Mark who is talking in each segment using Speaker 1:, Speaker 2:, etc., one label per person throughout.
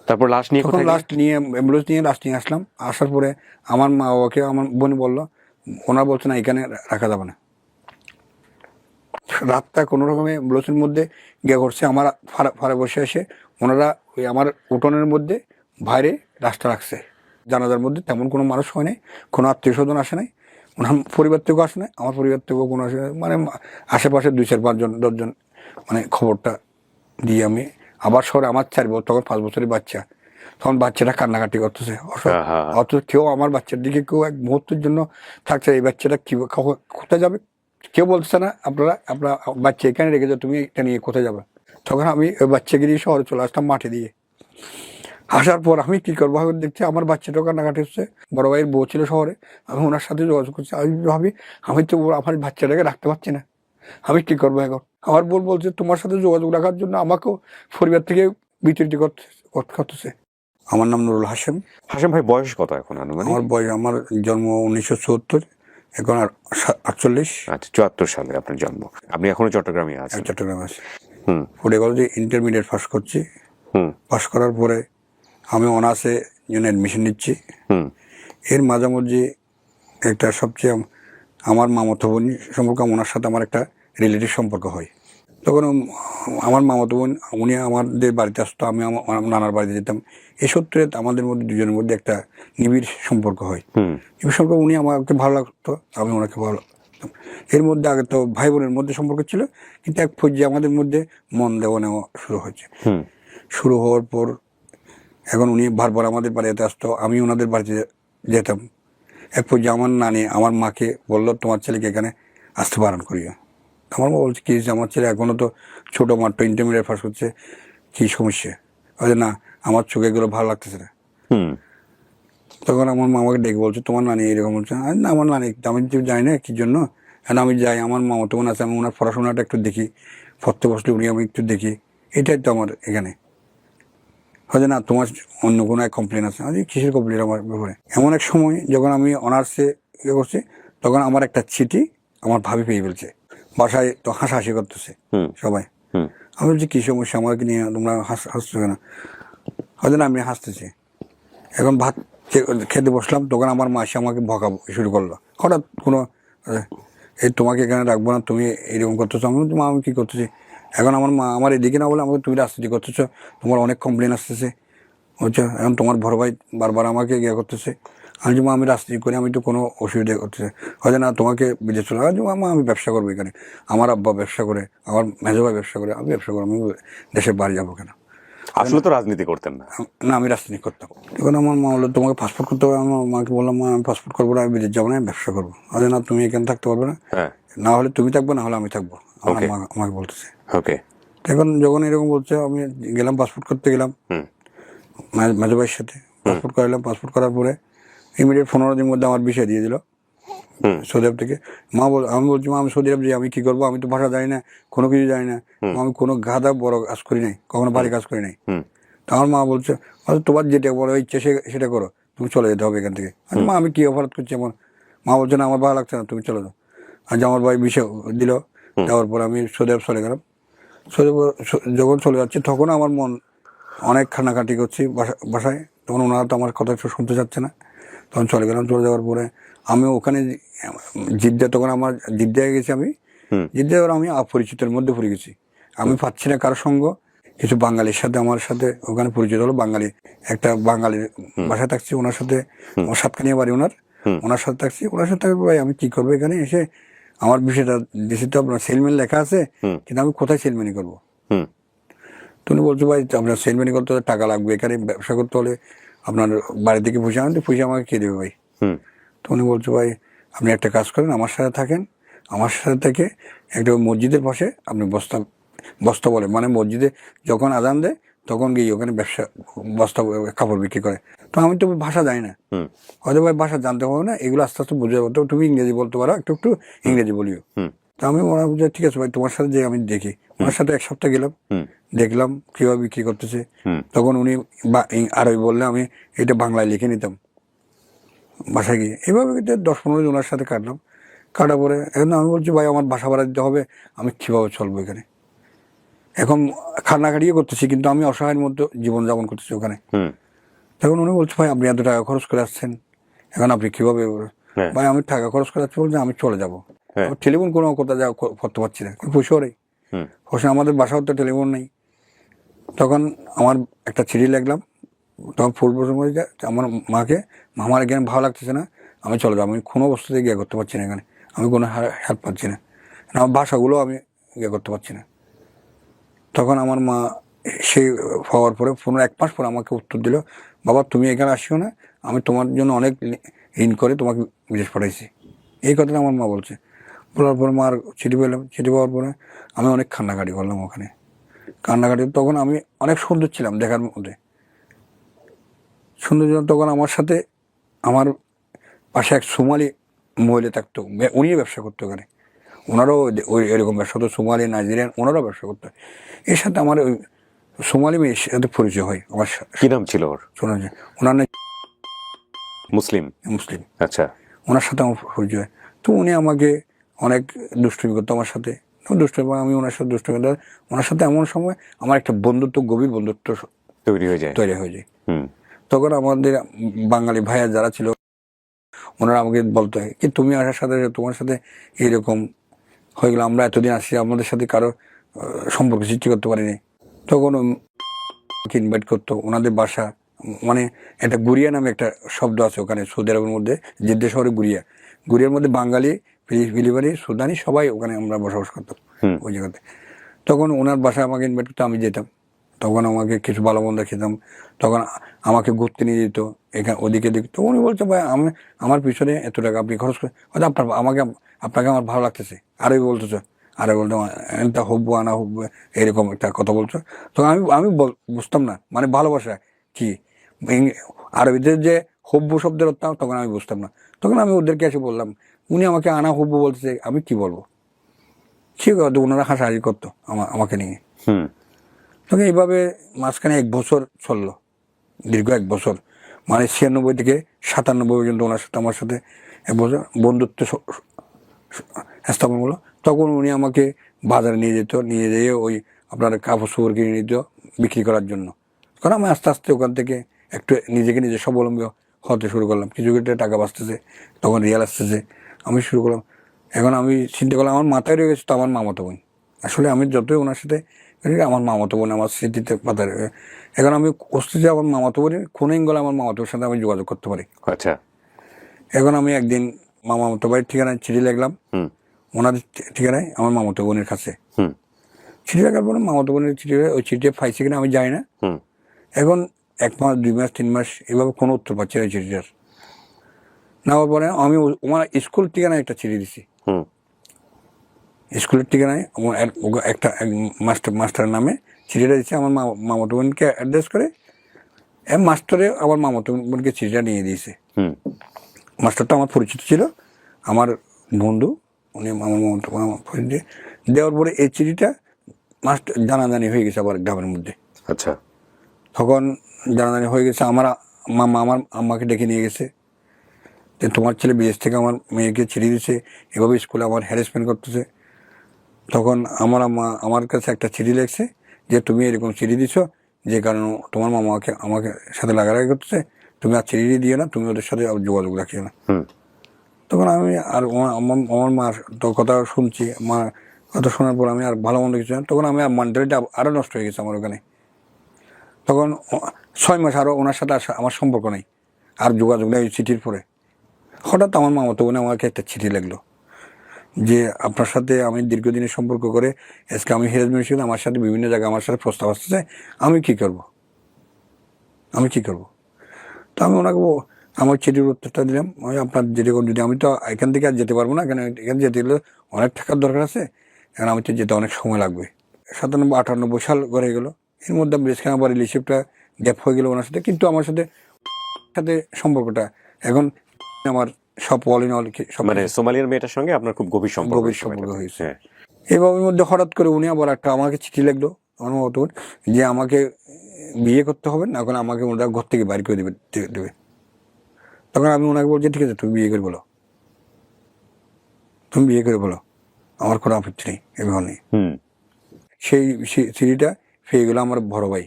Speaker 1: তারপর লাশ নিয়ে
Speaker 2: তখন
Speaker 1: কোথায়
Speaker 2: লাস্ট নিয়ে অ্যাম্বুলেন্স নিয়ে লাস্ট নিয়ে আসলাম। আসার পরে আমার মা বাবাকে আমার বোন বললো, ওনারা বলছে না এখানে রাখা যাবে না। রাতটা কোনো রকমে অ্যাম্বুলেন্সের মধ্যে গিয়ে করছে, আমার ফারে বসে এসে ওনারা ওই আমার উঠোনের মধ্যে বাইরে রাস্তা রাখছে। জানাজার মধ্যে তেমন কোনো মানুষ হয় নাই, কোনো আত্মীয় স্বজন আসে নাই, ওনার পরিবার থেকেও আসে নাই, আমার পরিবার থেকেও কোনো আসে নাই। মানে আশেপাশে 2-4-5 জন 10 জন মানে খবরটা দিয়ে আমি আবার শহরে আমার 4 বছর, তখন 5 বছরের বাচ্চা, তখন বাচ্চাটা কান্নাকাটি করতেছে। অথচ কেউ আমার বাচ্চার দিকে কেউ এক মুহূর্তের জন্য থাকছে এই বাচ্চাটা কি কোথায় যাবে কেউ বলছে না, আপনার বাচ্চা এখানে রেখে যাও, তুমি এটা নিয়ে কোথায় যাবে। তখন আমি ওই বাচ্চাকে নিয়ে শহরে চলে আসলাম মাঠে দিয়ে। আসার পর আমি কী করবো, আমি দেখছি আমার বাচ্চাটাও কান্নাকাটি হচ্ছে। বড় ভাইয়ের বউ ছিল শহরে, আমি ওনার সাথে যোগাযোগ করছি। আমি ভাবি আমি তো আমার বাচ্চাটাকে রাখতে পারছি না, আমি কী করবো এখন। আমার বোন বলছে তোমার সাথে যোগাযোগ রাখার জন্য আমাকেও পরিবার থেকে বিতরিত করতেছে। আমার নাম নুরুল হাশেম।
Speaker 1: হাশেম ভাই বয়স কত এখন আনুমানিক?
Speaker 2: আমার বয়স, আমার জন্ম 1974, এখন 48।
Speaker 1: আচ্ছা, 74 সালে আপনার জন্ম। আপনি এখনো চট্টগ্রামে আছেন?
Speaker 2: চট্টগ্রামে আছে।
Speaker 1: হুম
Speaker 2: ফুড কলেজে ইন্টারমিডিয়েট পাস করছি।
Speaker 1: হুম
Speaker 2: পাস করার পরে আমি অনার্সে জন্য অ্যাডমিশন নিচ্ছি।
Speaker 1: হুম
Speaker 2: এর মাঝামাঝি একটা সবচেয়ে আমার মামাতো বোন সম্পর্কে ওনার সাথে আমার একটা রিলেটিভ সম্পর্ক হয়। তখন আমার মামাতো বোন উনি আমাদের বাড়িতে আসতো, আমি আমার নানার বাড়িতে যেতাম। এই সূত্রে আমাদের মধ্যে দুজনের মধ্যে একটা নিবিড় সম্পর্ক হয়। নিবিড় সম্পর্ক, উনি আমাকে ভালো লাগতো, আমি ওনাকে ভালো লাগতাম। এর মধ্যে আগে তো ভাই বোনের মধ্যে সম্পর্ক ছিল, কিন্তু এক পর্যায়ে আমাদের মধ্যে মন দেওয়া নেওয়া শুরু হয়েছে। শুরু হওয়ার পর এখন উনি বারবার আমাদের বাড়িতে আসতো, আমি ওনাদের বাড়িতে যেতাম। এক পর্যায়ে আমার নানি আমার মাকে বললো তোমার ছেলেকে এখানে আসতে বারণ করিও। আমার মা বলছে কী, আমার ছেলে এখনও তো ছোটো, মাত্র ইন্টারমিডিয়েট পাস করছে, কী সমস্যা? বলছে না আমার চোখে এগুলো ভালো লাগতেছে না। তখন আমার মা আমাকে ডেকে বলছে তোমার নানি এরকম বলছে। না আমার নানি, আমি তো জানি না কী জন্য। এখন আমি যাই, আমার মামাতো বোন আছে, আমি ওনার পড়াশোনাটা একটু দেখি, পড়তে বসলে উনি আমি একটু দেখি, এটাই তো আমার এখানে। হয়তো না তোমার অন্য কোনো এক কমপ্লেন আছে। আমি কিসের কমপ্লেন আমার ব্যাপারে। এমন এক সময় যখন আমি অনার্সে ইয়ে করছি, তখন আমার একটা চিঠি আমার ভাবি পেয়ে ফেলছে। বাসায় তো হাসাহাসি করতেছে সবাই। আমি বলছি কী সমস্যা, আমাকে নিয়ে তোমরা হাসছো কেন? হয়তো না আমি হাসতেছি। এখন ভাত খেতে বসলাম, তখন আমার মা এসে আমাকে বকা শুরু করলো। হঠাৎ কোনো এই তোমাকে এখানে রাখবো না, তুমি এরকম করতেছো। আমি মা আমি কী করতেছি? এখন আমার মা আমার এদিকে না বলে আমাকে তুমি রাজনীতি করতেছো, তোমার অনেক কমপ্লেন আসতেছে, বুঝছো। এখন তোমার বড় ভাই বারবার আমাকে ইয়ে করতেছে। আমি যে মা আমি রাজনীতি করি, আমি তো কোনো অসুবিধা করতেছে। হয়তো না তোমাকে বিদেশ চলে আজ মা আমি ব্যবসা করবো এখানে, আমার আব্বা ব্যবসা করে, আমার মেজো ভাই ব্যবসা করে, আমি ব্যবসা করবো, আমি দেশের বাড়ি যাবো কেন?
Speaker 1: আসলে তো রাজনীতি করতেন না?
Speaker 2: না আমি রাজনীতি করতাম। তখন আমার মা বললো তোমাকে পাসপোর্ট করতে হবে। আমার মাকে বললাম মা আমি পাসপোর্ট করবো না, আমি বিদেশ যাবো না, আমি ব্যবসা করবো। আরে না তুমি এখানে থাকতে পারবে না, না হলে তুমি থাকবো, না হলে আমি থাকবো, আমার মা আমাকে বলতেছে। এখন যখন এরকম বলছে, আমি গেলাম পাসপোর্ট করতে গেলাম মেজো ভাইয়ের সাথে। পাসপোর্ট করালাম, পাসপোর্ট করার পরে ইমিডিয়েট 15 দিনের মধ্যে আমার ভিসা দিয়ে দিল সৌদি আরব থেকে। মা আমি বলছি মা আমি সৌদি আরব যাই, আমি কী করবো, আমি তো ভাষা জানি না, কোনো কিছু জানি না, আমি কোনো গাদা বড় কাজ করি নাই, কখনো বাড়ি কাজ করি নাই। তো আমার মা বলছে তোমার যেটা বড় ইচ্ছে সেটা করো, তুমি চলে যেতে হবে এখান থেকে। মা আমি কী অপরাধ করছি এমন? মা বলছে না আমার ভালো লাগছে না, তুমি চলে যাও। আজ আমার ভাই ভিসা দিল, দেওয়ার পর আমি সৌদি আরব চলে গেলাম। সৌদি আরব যখন চলে যাচ্ছি, তখন আমার মন অনেক খানাকাটি করছি বাসায়। তখন ওনারা তো আমার কথা একটু শুনতে চাচ্ছে না। তখন চলে গেলাম, চলে যাওয়ার পরে আমি ওখানে জিদ্দা, তখন আমার জিদ্দায় গেছি আমি। জিদ্দায় আমি অপরিচিতের মধ্যে পড়ে গেছি, আমি পাচ্ছি না কারোর সঙ্গ। কিছু বাঙালির সাথে আমার সাথে ওখানে পরিচিত হলো, বাঙালি একটা বাঙালির বাসায় থাকছি, ওনার সাথে আমার সাতকানিয়া বাড়ি ওনার সাথে থাকছি। ওনার সাথে থাকবে ভাই আমি কী করবো এখানে এসে, আমার বিষয়টা দেশে তো আপনার সেলম্যান লেখা আছে, কিন্তু আমি কোথায় সেলম্যানি করবো? তুমি বলছো ভাই আপনার সেলম্যানি করতে হলে টাকা লাগবে, এখানে ব্যবসা করতে হলে আপনার বাড়ি থেকে পয়সা আনতে, পয়সা আমাকে কে দেবে ভাই? তো উনি বলছো ভাই আপনি একটা কাজ করেন, আমার সাথে থাকেন, আমার সাথে থেকে একটা মসজিদের পাশে আপনি বস্তা বলে, মানে মসজিদে যখন আজান দেয় তখন গিয়ে ওখানে ব্যবসা বস্তা কাপড় বিক্রি করে। তো আমি তো ভাষা জানি না, হয়তো ভাই ভাষা জানতে হবে না, এগুলো আস্তে আস্তে বুঝে যাবো, তুমি ইংরেজি বলতে পারো, একটু একটু ইংরেজি বলিও। তো আমি ওরা বুঝে ঠিক আছে ভাই তোমার সাথে যে আমি দেখি। ওনার সাথে 1 সপ্তাহ গেলাম, দেখলাম কীভাবে বিক্রি করতেছে। তখন উনি আরবি বললে আমি এটা বাংলায় লিখে নিতাম বাসায় গিয়ে। এইভাবে 10-15 দিন ওনার সাথে কাটলাম। কাটার পরে এখন আমি বলছি ভাই আমার বাসা ভাড়া দিতে হবে, আমি কীভাবে চলবো এখানে? এখন খান্নাখাটিও করতেছি, কিন্তু আমি অসহায়ের মধ্যে জীবনযাপন করতেছি ওখানে।
Speaker 1: হুম।
Speaker 2: তখন উনি বলছে, ভাই আপনি এত টাকা খরচ করে আসছেন, এখন আপনি কিভাবে?
Speaker 1: হ্যাঁ।
Speaker 2: ভাই আমি টাকা খরচ করে আসছি বলছে আমি চলে যাবো,
Speaker 1: হ্যাঁ।
Speaker 2: টেলিফোন কোনো কোথাও যা করতে পারছি না, পয়সাও নেই।
Speaker 1: হুম।
Speaker 2: পয়সা আমাদের বাসাও তো টেলিফোন নেই। তখন আমার একটা চিঠি লিখলাম, তখন ফুল প্রসঙ্গ আমার মাকে, আমার এখানে ভালো লাগতেছে না, আমি চলে যাবো, আমি কোনো অবস্থাতে গিয়ে করতে পারছি না এখানে, আমি কোনো হেল্প পাচ্ছি না, আমার ভাষাগুলো আমি ইয়ে করতে পারছি না। তখন আমার মা সেই হওয়ার পরে 1 মাস পরে আমাকে উত্তর দিল, বাবা তুমি এখানে আসিও না, আমি তোমার জন্য অনেক ঋণ করে তোমাকে বিদেশ পাঠাইছি। এই কথাটা আমার মা বলছে। বলার পরে মার চিঠি পেলাম, চিঠি পাওয়ার পরে আমি অনেক কান্নাকাটি করলাম ওখানে। কান্নাকাটি, তখন আমি অনেক সুন্দর ছিলাম দেখার মধ্যে, সুন্দর ছিলাম। তখন আমার সাথে আমার পাশে এক সোমালি মহিলা থাকতো, উনিও ব্যবসা করতো ওখানে, ওনারাও ওই এরকম ব্যবসা করতো, সোমালি নাইজেরিয়ান, ওনারাও ব্যবসা করতো। এর সাথে আমার ওই সোমালি মেয়ের সাথে পরিচয় হয় আমার।
Speaker 1: কি নাম ছিল ওর?
Speaker 2: শোনা যায় ওনার নাম
Speaker 1: মুসলিম।
Speaker 2: মুসলিম।
Speaker 1: আচ্ছা।
Speaker 2: ওনার সাথে আমার পরিচয় হয়। তো উনি আমাকে অনেক দুষ্টুমি করতো আমার সাথে, দুষ্টুমি, আমি ওনার সাথে দুষ্টুমি করতাম। ওনার সাথে এমন সময় আমার একটা বন্ধুত্ব, গভীর বন্ধুত্ব
Speaker 1: তৈরি হয়ে যায়। হুম।
Speaker 2: তখন আমাদের বাঙালি ভাইয়া যারা ছিল, ওনারা আমাকে বলতো কি তুমি আসার সাথে তোমার সাথে এইরকম হয়ে গেলো, আমরা এতদিন আসছি আমাদের সাথে কারো সম্পর্ক সৃষ্টি করতে পারিনি। তখন ইনভাইট করতো ওনাদের বাসা, মানে একটা গুড়িয়া নামে একটা শব্দ আছে ওখানে সৌদি আরবের মধ্যে, জেদ্দা শহরে গুড়িয়ার মধ্যে বাঙালি, ফিলিপানি, সুদানি সবাই ওখানে আমরা বসবাস করতাম ওই জায়গাতে। তখন ওনার বাসায় আমাকে ইনভাইট করতো, আমি যেতাম, তখন আমাকে কিছু ভালো মন্দ খেতাম, তখন আমাকে ঘুরতে নিয়ে যেত এখানে ওদিকে দিকে। তো উনি বলছে, ভাই আমি আমার পিছনে এত টাকা আপনি খরচ করে, হয়তো আপনাকে আমার ভালো লাগতেছে, আরোই বলতেছে, আরে বলতো এটা হব্বু আনা হব্বু, এরকম একটা কথা বলছো। তখন আমি বুঝতাম না মানে ভালোবাসা কি, আরবিতে যে হব্বু শব্দের অর্থ তখন আমি বুঝতাম না। তখন আমি ওদেরকে এসে বললাম, উনি আমাকে আনা হব্বু বলতেছে, আমি কি বলবো, ঠিক আছে। ওনারা হাসাহাসি করতো আমাকে নিয়ে। তখন এইভাবে মাঝখানে 1 বছর চললো, দীর্ঘ 1 বছর, মানে 96 থেকে 97 পর্যন্ত ওনার সাথে আমার সাথে 1 বছর বন্ধুত্ব স্থাপন হলো। তখন উনি আমাকে বাজারে নিয়ে যেত, নিয়ে যেয়ে ওই আপনার কাপড় চোপড় কিনে নিত বিক্রি করার জন্য। কারণ আমি আস্তে আস্তে ওখান থেকে একটু নিজে স্বাবলম্বী হতে শুরু করলাম, কিছু টাকা বাঁচতেছে, তখন রিয়াল আসতেছে, আমি শুরু করলাম। এখন আমি চিন্তা করলাম আমার মাথায় রয়ে গেছে তো আমার মামাতো বোন। আসলে আমি যতই ওনার সাথে, আমার মামাতো বোন আমার স্মৃতিতে পাতা। এখন আমি অস্তিত্বে আমার মামাতো বোনের কোন এঙ্গলে আমার মামাতোর সাথে আমি যোগাযোগ করতে পারি।
Speaker 1: আচ্ছা।
Speaker 2: এখন আমি একদিন মামাতো ভাইয়ের ঠিকানায় চিঠি লিখলাম, ওনার ঠিকানায় আমার মামাতো বোনের কাছে চিঠি লেখার পরে মামাতো বোনের চিঠি, ওই চিঠি পাইছে কিনা আমি জানি না। এখন 1 মাস 2 মাস 3 মাস এভাবে কোনো উত্তর পাচ্ছি না চিঠিটার। নেওয়ার পরে আমি আমার স্কুল ঠিকানায় একটা চিঠি দিছি, স্কুলের ঠিকানায় একটা মাস্টারের নামে চিঠিটা দিচ্ছে, আমার মামাতো বোনকে অ্যাড্রেস করে মাস্টারে আমার মামাতো বোনকে চিঠিটা নিয়ে দিয়েছে। মাস্টারটা আমার পরিচিত ছিল, আমার বন্ধু, উনি আমার মামাতো পরিচিত। দেওয়ার পরে এই চিঠিটা মাস্টার জানাজানি হয়ে গেছে আবার গ্রামের মধ্যে।
Speaker 1: আচ্ছা।
Speaker 2: তখন জানাজানি হয়ে গেছে, আমার আম্মাকে ডেকে নিয়ে গেছে, যে তোমার ছেলে বিদেশ থেকে আমার মেয়েকে ছিঁড়ে দিচ্ছে, এভাবে স্কুলে আমার হ্যারাসমেন্ট করতেছে। তখন আমার আম্মা আমার কাছে একটা চিঠি লিখছে যে তুমি এরকম চিঠি দিছো যে কারণে তোমার আমাকে সাথে লাগালাগি করতেছে, তুমি আর চিঠি দিও না, তুমি ওদের সাথে যোগাযোগ রাখিও না। তখন আমি আর আমার মার কথা শুনছি, মা কথা শোনার পর আমি আর ভালো মন্দ কিছু না, তখন আমি আর মেন্টালিটি আরও নষ্ট হয়ে গেছে আমার ওখানে। তখন 6 মাস আরও ওনার সাথে আমার সম্পর্ক নেই, আর যোগাযোগ নেই। চিঠির পরে হঠাৎ আমার মামাতো বোন আমাকে একটা চিঠি লিখলো যে আপনার সাথে আমি দীর্ঘদিনের সম্পর্ক করে আজকে আমি হ্যারাসমেন্ট ছিল, আমার সাথে বিভিন্ন জায়গায় আমার সাথে প্রস্তাব আসতেছে, আমি কি করব। তো আমি ওনাকে আমার চিঠির উত্তরটা দিলাম, আমি আপনার যেরকম, যদি আমি তো এখান থেকে আর যেতে পারবো না, কেন এখানে যেতে গেলে অনেক টাকার দরকার আছে, এখন আমি তো যেতে অনেক সময় লাগবে। 97-98 সাল করে গেলো, এর মধ্যে বেশখানে আবার রিলেশনশিপটা গ্যাপ হয়ে গেলো ওনার সাথে, কিন্তু আমার সাথে সম্পর্কটা এখন আমার সব অল ইন অল,
Speaker 1: মানে সোমালিয়ার মেয়েটার সঙ্গে আপনার খুব গভীর সম্পর্ক
Speaker 2: হয়েছে। এভাবের মধ্যে হঠাৎ করে উনি আবার একটা আমাকে চিঠি লিখলো আমার মতো, যে আমাকে বিয়ে করতে হবে না, এখন আমাকে ওরা ঘর থেকে বাইর করে দেবে। তখন আমি ওনাকে বলছি, ঠিক আছে তুমি বিয়ে করে বলো, আমার কোনো আপত্তি নেই, এভাবে নেই। সেই চিঠিটা পেয়ে গেলো আমার বড় ভাই।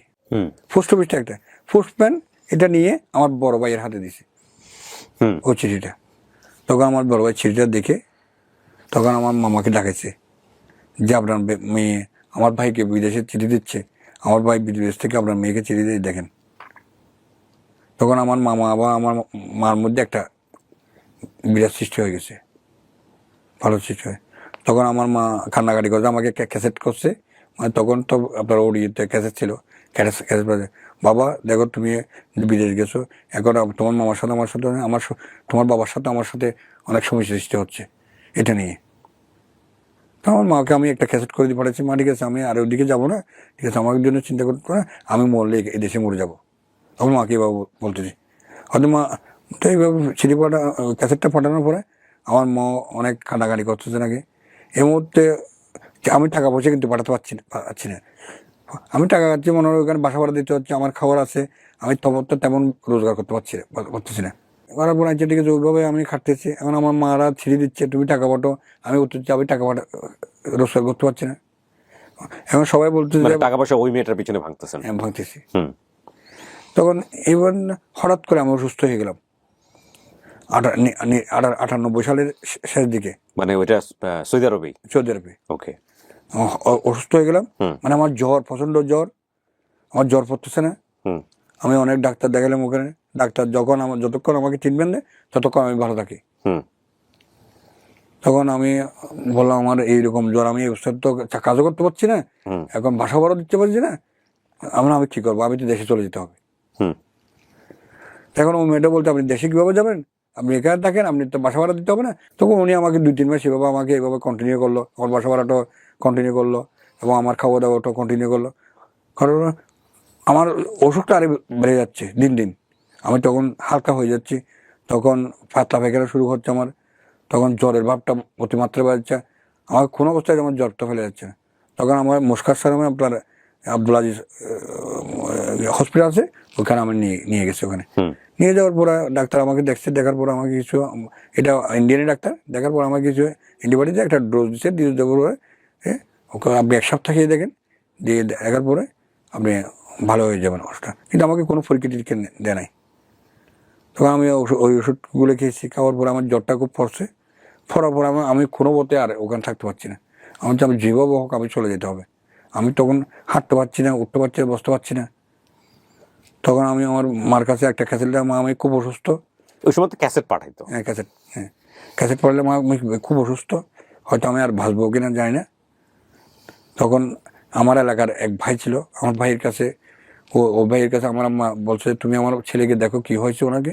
Speaker 2: পোস্ট অফিসটা একটা পোস্টম্যান এটা নিয়ে আমার বড় ভাইয়ের হাতে দিছে ও চিঠিটা। তখন আমার বড় ভাই চিঠিটা দেখে তখন আমার মামাকে ডাকেছে যে আপনার মেয়ে আমার ভাইকে বিদেশে চিঠি দিচ্ছে, আমার ভাই বিদেশ থেকে আপনার মেয়েকে চিঠি দিয়ে দেখেন। তখন আমার মামা বা আমার মার মধ্যে একটা বিরাট সৃষ্টি হয়ে গেছে, ভালো সৃষ্টি হয়। তখন আমার মা কান্নাকাটি করছে, আমাকে ক্যাসেট করছে, মানে তখন তো আপনার ওডিতে ক্যাসেট ছিল, ক্যাসেট বাজে, বাবা দেখো তুমি বিদেশ গেছো, এখন তোমার মামার সাথে আমার সাথে তোমার বাবার সাথে আমার সাথে অনেক সমস্যা সৃষ্টি হচ্ছে এটা নিয়ে। তো আমার মাকে আমি একটা ক্যাসেট করে দিয়ে পাঠাচ্ছি, মা ঠিক আছে আমি আর ওইদিকে যাবো না, ঠিক আছে আমার জন্য চিন্তা করতে না, আমি মরলে এই দেশে মরে যাবো। আমার মাকে এভাবে বলতেছি, হয়তো মা তো এইভাবে চিঠি ক্যাসেটটা পাঠানোর পরে আমার মা অনেক কান্নাকাটি করতেছে নাকি। এই মুহূর্তে আমি টাকা পয়সা কিন্তু পাঠাতে পারছি না, আমি টাকা খাচ্ছি, মনে হয় ওখানে বাসা ভাড়া দিতে হচ্ছে, আমার খাবার আছে, আমি তেমন রোজগার করতেছি না। এবার বোন আছে ঠিক আছে, ওইভাবে আমি খাটতেছি। এখন আমার মারা ছিঁড়ে দিচ্ছে তুমি টাকা পাঠো, আমি উঠতেছি, আমি টাকা রোজগার করতে পারছি না। এখন সবাই বলতেছে
Speaker 1: টাকা পয়সা ওই মেয়েটার পিছনে ভাঙতেছেন।
Speaker 2: হ্যাঁ ভাঙতেছি। তখন এবার হঠাৎ করে আমি অসুস্থ হয়ে গেলাম 98 সালের শেষ দিকে,
Speaker 1: মানে ওইটা সৌদি আরবে। ওকে,
Speaker 2: অসুস্থ হয়ে গেলাম, মানে আমার জ্বর, প্রচন্ড জ্বর, আমার জ্বর পড়তেছে না। আমি অনেক ডাক্তার দেখালাম ওখানে, ডাক্তার যতক্ষণ আমাকে ট্রিটমেন্ট দেয় ততক্ষণ আমি ভালো থাকি। তখন আমি বললাম আমার এইরকম জ্বর, আমি এই অবস্থায় তো কাজও করতে পারছি না, এখন বাসা ভাড়া দিতে পারছি না, আমি কি করবো, আমি তো দেশে চলে যেতে হবে। এখন ও মেয়েটা বলতে আপনি দেশে কিভাবে যাবেন, আপনি এখানে থাকেন, আপনি তো বাসা ভাড়া দিতে হবে না। তখন উনি আমাকে 2-3 মাস এভাবে আমাকে এভাবে কন্টিনিউ করলো, আমার বাসা ভাড়াটাও কন্টিনিউ করলো এবং আমার খাওয়া দাওয়াটাও কন্টিনিউ করলো। কারণ আমার অসুখটা আরে বেড়ে যাচ্ছে দিন দিন, আমি তখন হালকা হয়ে যাচ্ছি, তখন পাতলা পায়খানা শুরু হচ্ছে আমার, তখন জ্বরের ভাবটা অতিমাত্রা বাড়ছে, আমার কোনো অবস্থায় আমার জ্বরটা ফেলে যাচ্ছে না। তখন আমার মস্কার সারামে আপনার আব্দুল আজিজ হসপিটাল আছে, ওখানে আমি নিয়ে গেছি। ওখানে নিয়ে যাওয়ার পরে ডাক্তার আমাকে দেখছে, দেখার পর আমাকে কিছু, এটা ইন্ডিয়ানি ডাক্তার, দেখার পর আমাকে কিছু অ্যান্টিবায়োটিক একটা ডোজ দিচ্ছে, দেওয়ার পরে ওকে আপনি 1 সপ্তাহ খেয়ে দেখেন, দিয়ে দেখার পরে আপনি ভালো হয়ে যাবেন অবস্থা। কিন্তু আমাকে কোনো পরীক্ষা টিরীক্ষা দেয় নাই। তখন আমি ওই ওষুধগুলো খেয়েছি, খাওয়ার পরে আমার জ্বরটা খুব পড়ার পর আমি কোনো মতে আর ওখানে থাকতে পারছি না, আমি যেভাবে হোক আমি চলে যেতে হবে। আমি তখন হাঁটতে পারছি না, উঠতে পারছি না, বসতে পারছি না। তখন আমি আমার মার কাছে একটা ক্যাসেট দিলাম, মা আমি খুব অসুস্থ,
Speaker 1: ওই সময় তো ক্যাসেট পাঠাইতো।
Speaker 2: হ্যাঁ ক্যাসেট পড়লে মা আমি খুব অসুস্থ, হয়তো আমি আর ভাসবো কিনা জানি না। তখন আমার এলাকার এক ভাই ছিল, আমার ভাইয়ের কাছে ও ভাইয়ের কাছে আমার মা বলছে তুমি আমার ছেলেকে দেখো কি হয়েছে, ওনাকে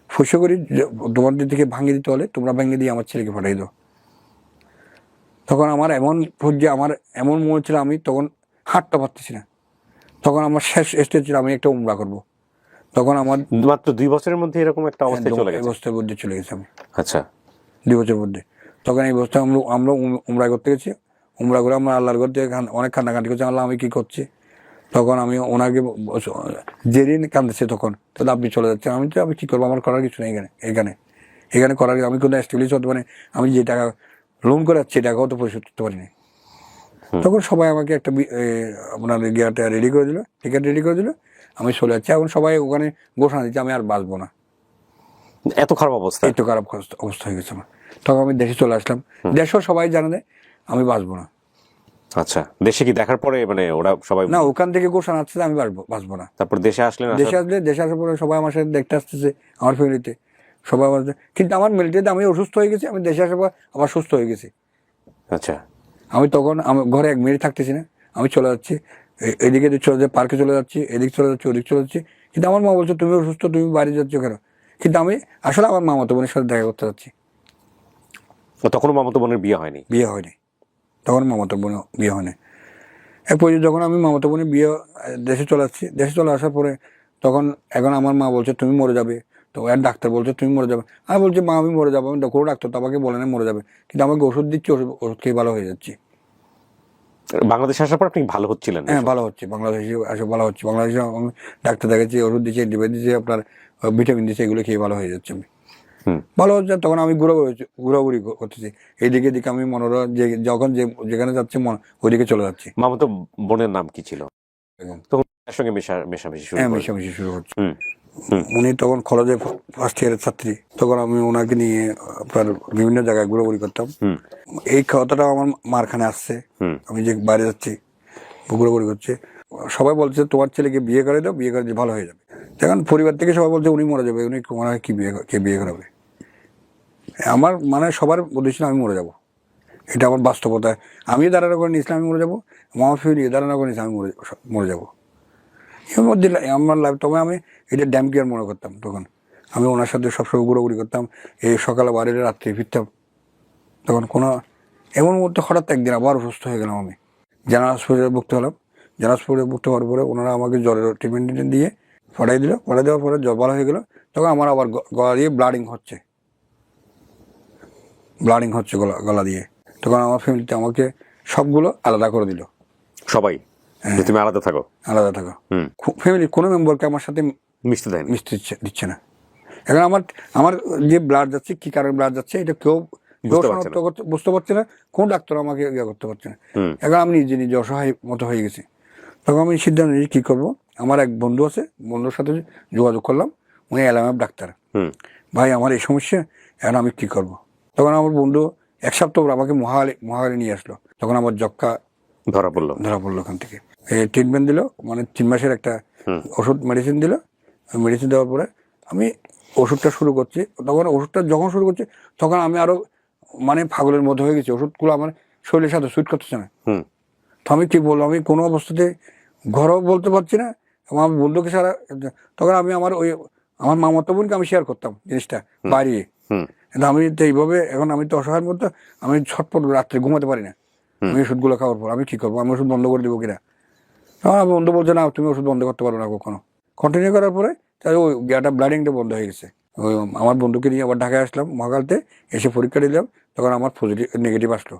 Speaker 2: ফুসে করি তোমাদের দিকে ভাঙিয়ে দিতে হলে তোমরা ভেঙে দিয়ে আমার ছেলেকে পাঠিয়ে দাও। তখন আমার এমন পর্যায়ে, আমার এমন মনে ছিল আমি তখন হাঁটতে পারতেছি না। তখন আমার শেষ স্টেজ ছিল আমি একটা উমরা করবো। তখন আমার
Speaker 1: মাত্র 2 বছরের মধ্যে এরকম একটা অবস্থায় চলে গেছে।
Speaker 2: অবস্থার মধ্যে চলে গেছে আমি।
Speaker 1: আচ্ছা,
Speaker 2: 2 বছরের মধ্যে। তখন এই অবস্থায় আমরা উমরা করতে গেছি, উমরা করে আমরা আল্লাহর ঘর থেকে অনেক কান্নাকাটি করছি, আল্লাহ আমি কি করছি। তখন আমি ওনাকে যেদিন কাঁদতেছে তখন তাহলে আপনি চলে যাচ্ছেন, আমি কি করবো, আমার করার কিছু নেই এখানে করার, আমি কোনো এস্টাবলিশ হতে পারি, আমি যে টাকা লোন করে যাচ্ছি টাকাও তো পরিশোধ করতে পারিনি। তখন সবাই আমাকে একটা আপনার গিয়ারটা রেডি করে দিল, টিকিট রেডি করে দিল, আমি চলে যাচ্ছি। এখন সবাই ওখানে ঘোষণা দিচ্ছে আমি আর বাঁচবো না,
Speaker 1: এত খারাপ অবস্থা
Speaker 2: অবস্থা হয়ে গেছে আমার। তখন আমি দেশে চলে আসলাম, দেশেও সবাই জানে আমি বাঁচবো না।
Speaker 1: আচ্ছা, দেশে কি দেখার পরে মানে ওরা সবাই
Speaker 2: না, ওখান থেকে ঘোষণা আসছে আমি বাঁচবো না।
Speaker 1: তারপর দেশে
Speaker 2: আসার পরে সবাই আমার সাথে দেখতে আসতেছে, আমার ফ্যামিলিতে সবাই আমার, কিন্তু আমার মিলিটারিতে আমি অসুস্থ হয়ে গেছি, আমি দেশে আসার পর আবার সুস্থ হয়ে গেছি।
Speaker 1: আচ্ছা,
Speaker 2: আমি তখন ঘরে 1 মিনিট থাকতেছি না, আমি চলে যাচ্ছি এদিকে চলে যাচ্ছি, পার্কে চলে যাচ্ছি, এদিক চলে যাচ্ছি, ওদিক চলে যাচ্ছি। কিন্তু আমার মা বলছে তুমি অসুস্থ, তুমি বাইরে যাচ্ছ কেন? কিন্তু আমি আসলে আমার মামাতো বোনের সাথে দেখা করতে যাচ্ছি।
Speaker 1: তখনও মামাতো বোনের বিয়ে হয়নি?
Speaker 2: তখন মামাতো বোন বিয়ে হয়নি। এরপর যখন আমি মামাতো বোনের বিয়ে দেশে চলে আসার পরে তখন এখন আমার মা বলছে তুমি মরে যাবে, তো এর ডাক্তার বলছে তুমি মরে যাবে। আমি বলছি মা আমি মরে যাবো, আমি কোনো ডাক্তার তো আমাকে বলে না মরে যাবে, কিন্তু আমাকে ওষুধ দিচ্ছি, ওষুধ খেয়ে ভালো হয়ে যাচ্ছি।
Speaker 1: বাংলাদেশে আসার পর আপনি ভালো হচ্ছিলেন?
Speaker 2: হ্যাঁ ভালো হচ্ছে, বাংলাদেশে আসে ভালো হচ্ছে, বাংলাদেশে আমি ডাক্তার দেখাচ্ছি, ওষুধ দিচ্ছে, অ্যান্টিবায়োটিক দিচ্ছে, আপনার ভিটামিন দিচ্ছে, এগুলো খেয়ে ভালো হয়ে যাচ্ছে। আমি ভালো হচ্ছে। তখন আমি ঘোরাঘুরি করতেছি এইদিকে আমি মনোরঞ্জন যেখানে যাচ্ছি ওইদিকে চলে যাচ্ছি।
Speaker 1: মামাতো বোনের নাম কি ছিল? তখন তার সঙ্গে মেশামেশি শুরু
Speaker 2: হ্যাঁ
Speaker 1: করলেন।
Speaker 2: মেশামেশি শুরু হচ্ছে।
Speaker 1: হুম হুম
Speaker 2: উনি তখন কলেজে ফার্স্ট ইয়ারের ছাত্রী, তখন আমি ওনাকে নিয়ে আপনার বিভিন্ন জায়গায় ঘোরাঘুরি করতাম।
Speaker 1: হুম
Speaker 2: এই কথাটা আমার মারখানে আসছে,
Speaker 1: হুম
Speaker 2: আমি যে বাইরে যাচ্ছি ঘোরাঘুরি করছে, সবাই বলছে তোমার ছেলেকে বিয়ে করে দাও, বিয়ে করে দিয়ে ভালো হয়ে যাবে। এখন পরিবার থেকে সবাই বলছে উনি মরে যাবে, উনি মনে হয় কি কে বিয়ে করাবে। আমার মানে সবার উদ্দেশ্য আমি মরে যাব, এটা আমার বাস্তবতা। আমি ধারণা করে নিয়েছিলাম আমি মরে যাবো, আমার ফ্যামিলি ধারণা করে নিয়েছিলাম আমি মরে যাবো। এর মধ্যে আমার লাইফ, তবে আমি এটা ড্যাম কেয়ার মনে করতাম। তখন আমি ওনার সাথে সবসময় ঘোরাঘুরি করতাম, এই সকালে বাড়ির রাত্রে ফিরতাম। তখন কোনো এমন মুহূর্তে হঠাৎ একদিন আবার অসুস্থ হয়ে গেলাম আমি, জেনারেল হসপিটালে ভর্তি হলাম। জেনারেল হসপিটালে ভর্তি হওয়ার পরে ওনারা আমাকে জ্বরের ট্রিটমেন্ট দিয়ে পাঠাই দিল। পাঠাই দেওয়ার পরে জ্বর ভালো হয়ে গেলো। তখন আমার আবার গলা দিয়ে ব্লাডিং হচ্ছে গলা দিয়ে। তখন আমার ফ্যামিলিতে আমাকে সবগুলো আলাদা করে দিল।
Speaker 1: সবাই যে তুমি আলাদা থাকো,
Speaker 2: আলাদা থাকো,
Speaker 1: হুম
Speaker 2: ফ্যামিলির কোনো মেম্বারকে আমার সাথে
Speaker 1: মিশতে দেয়নি।
Speaker 2: মিশতে দিচ্ছে না। এখন আমার যে ব্লাড যাচ্ছে, কি কারণে ব্লাড যাচ্ছে, এটা কেউ শনাক্ত বুঝতে পারছে না, কোন ডাক্তার আমাকে ইয়ে করতে পারছে না। এখন আমি নিজে অসহায় মতো হয়ে গেছি। তখন আমি সিদ্ধান্ত নিয়েছি কী করবো। আমার এক বন্ধু আছে, বন্ধুর সাথে যোগাযোগ করলাম, উনি এলএমএফ ডাক্তার। ভাই আমার এই সমস্যা, এখন আমি কী করবো। তখন আমার বন্ধু এক সপ্তাহ পর আমাকে মহাখালী নিয়ে আসলো। তখন আমার যক্কা
Speaker 1: ধরা পড়লো
Speaker 2: ওখান থেকে। এই ট্রিটমেন্ট দিল, মানে 3 মাসের একটা ওষুধ মেডিসিন দিল। মেডিসিন দেওয়ার পরে আমি ওষুধটা শুরু করছি। তখন ওষুধটা যখন শুরু করছি তখন আমি আরো মানে পাগলের মধ্যে হয়ে গেছি, ওষুধগুলো আমার শরীরের সাথে সুইট করতেছে না। তো আমি কি বলবো, আমি কোনো অবস্থাতে ঘরও বলতে পারছি না, এবং আমার বন্ধুকে সারা। তখন আমি আমার মামাতো বোনকে আমি শেয়ার করতাম জিনিসটা বাইরে। কিন্তু আমি তো এইভাবে, এখন আমি তো অসহায়ের মধ্যে, আমি ছটপট রাত্রে ঘুমাতে পারি না। আমি ওষুধগুলো খাওয়ার পর আমি কি করবো, আমি ওষুধ বন্ধ করে দেবো কিনা। আমার বন্ধু বলছে না, তুমি ওষুধ বন্ধ করতে পারো না কখনো। কন্টিনিউ করার পরে তাই ওই ব্লাডিংটা বন্ধ হয়ে গেছে। ওই আমার বন্ধুকে নিয়ে আবার ঢাকায় আসলাম মহাকালতে, এসে পরীক্ষা দিলাম। তখন আমার নেগেটিভ আসলো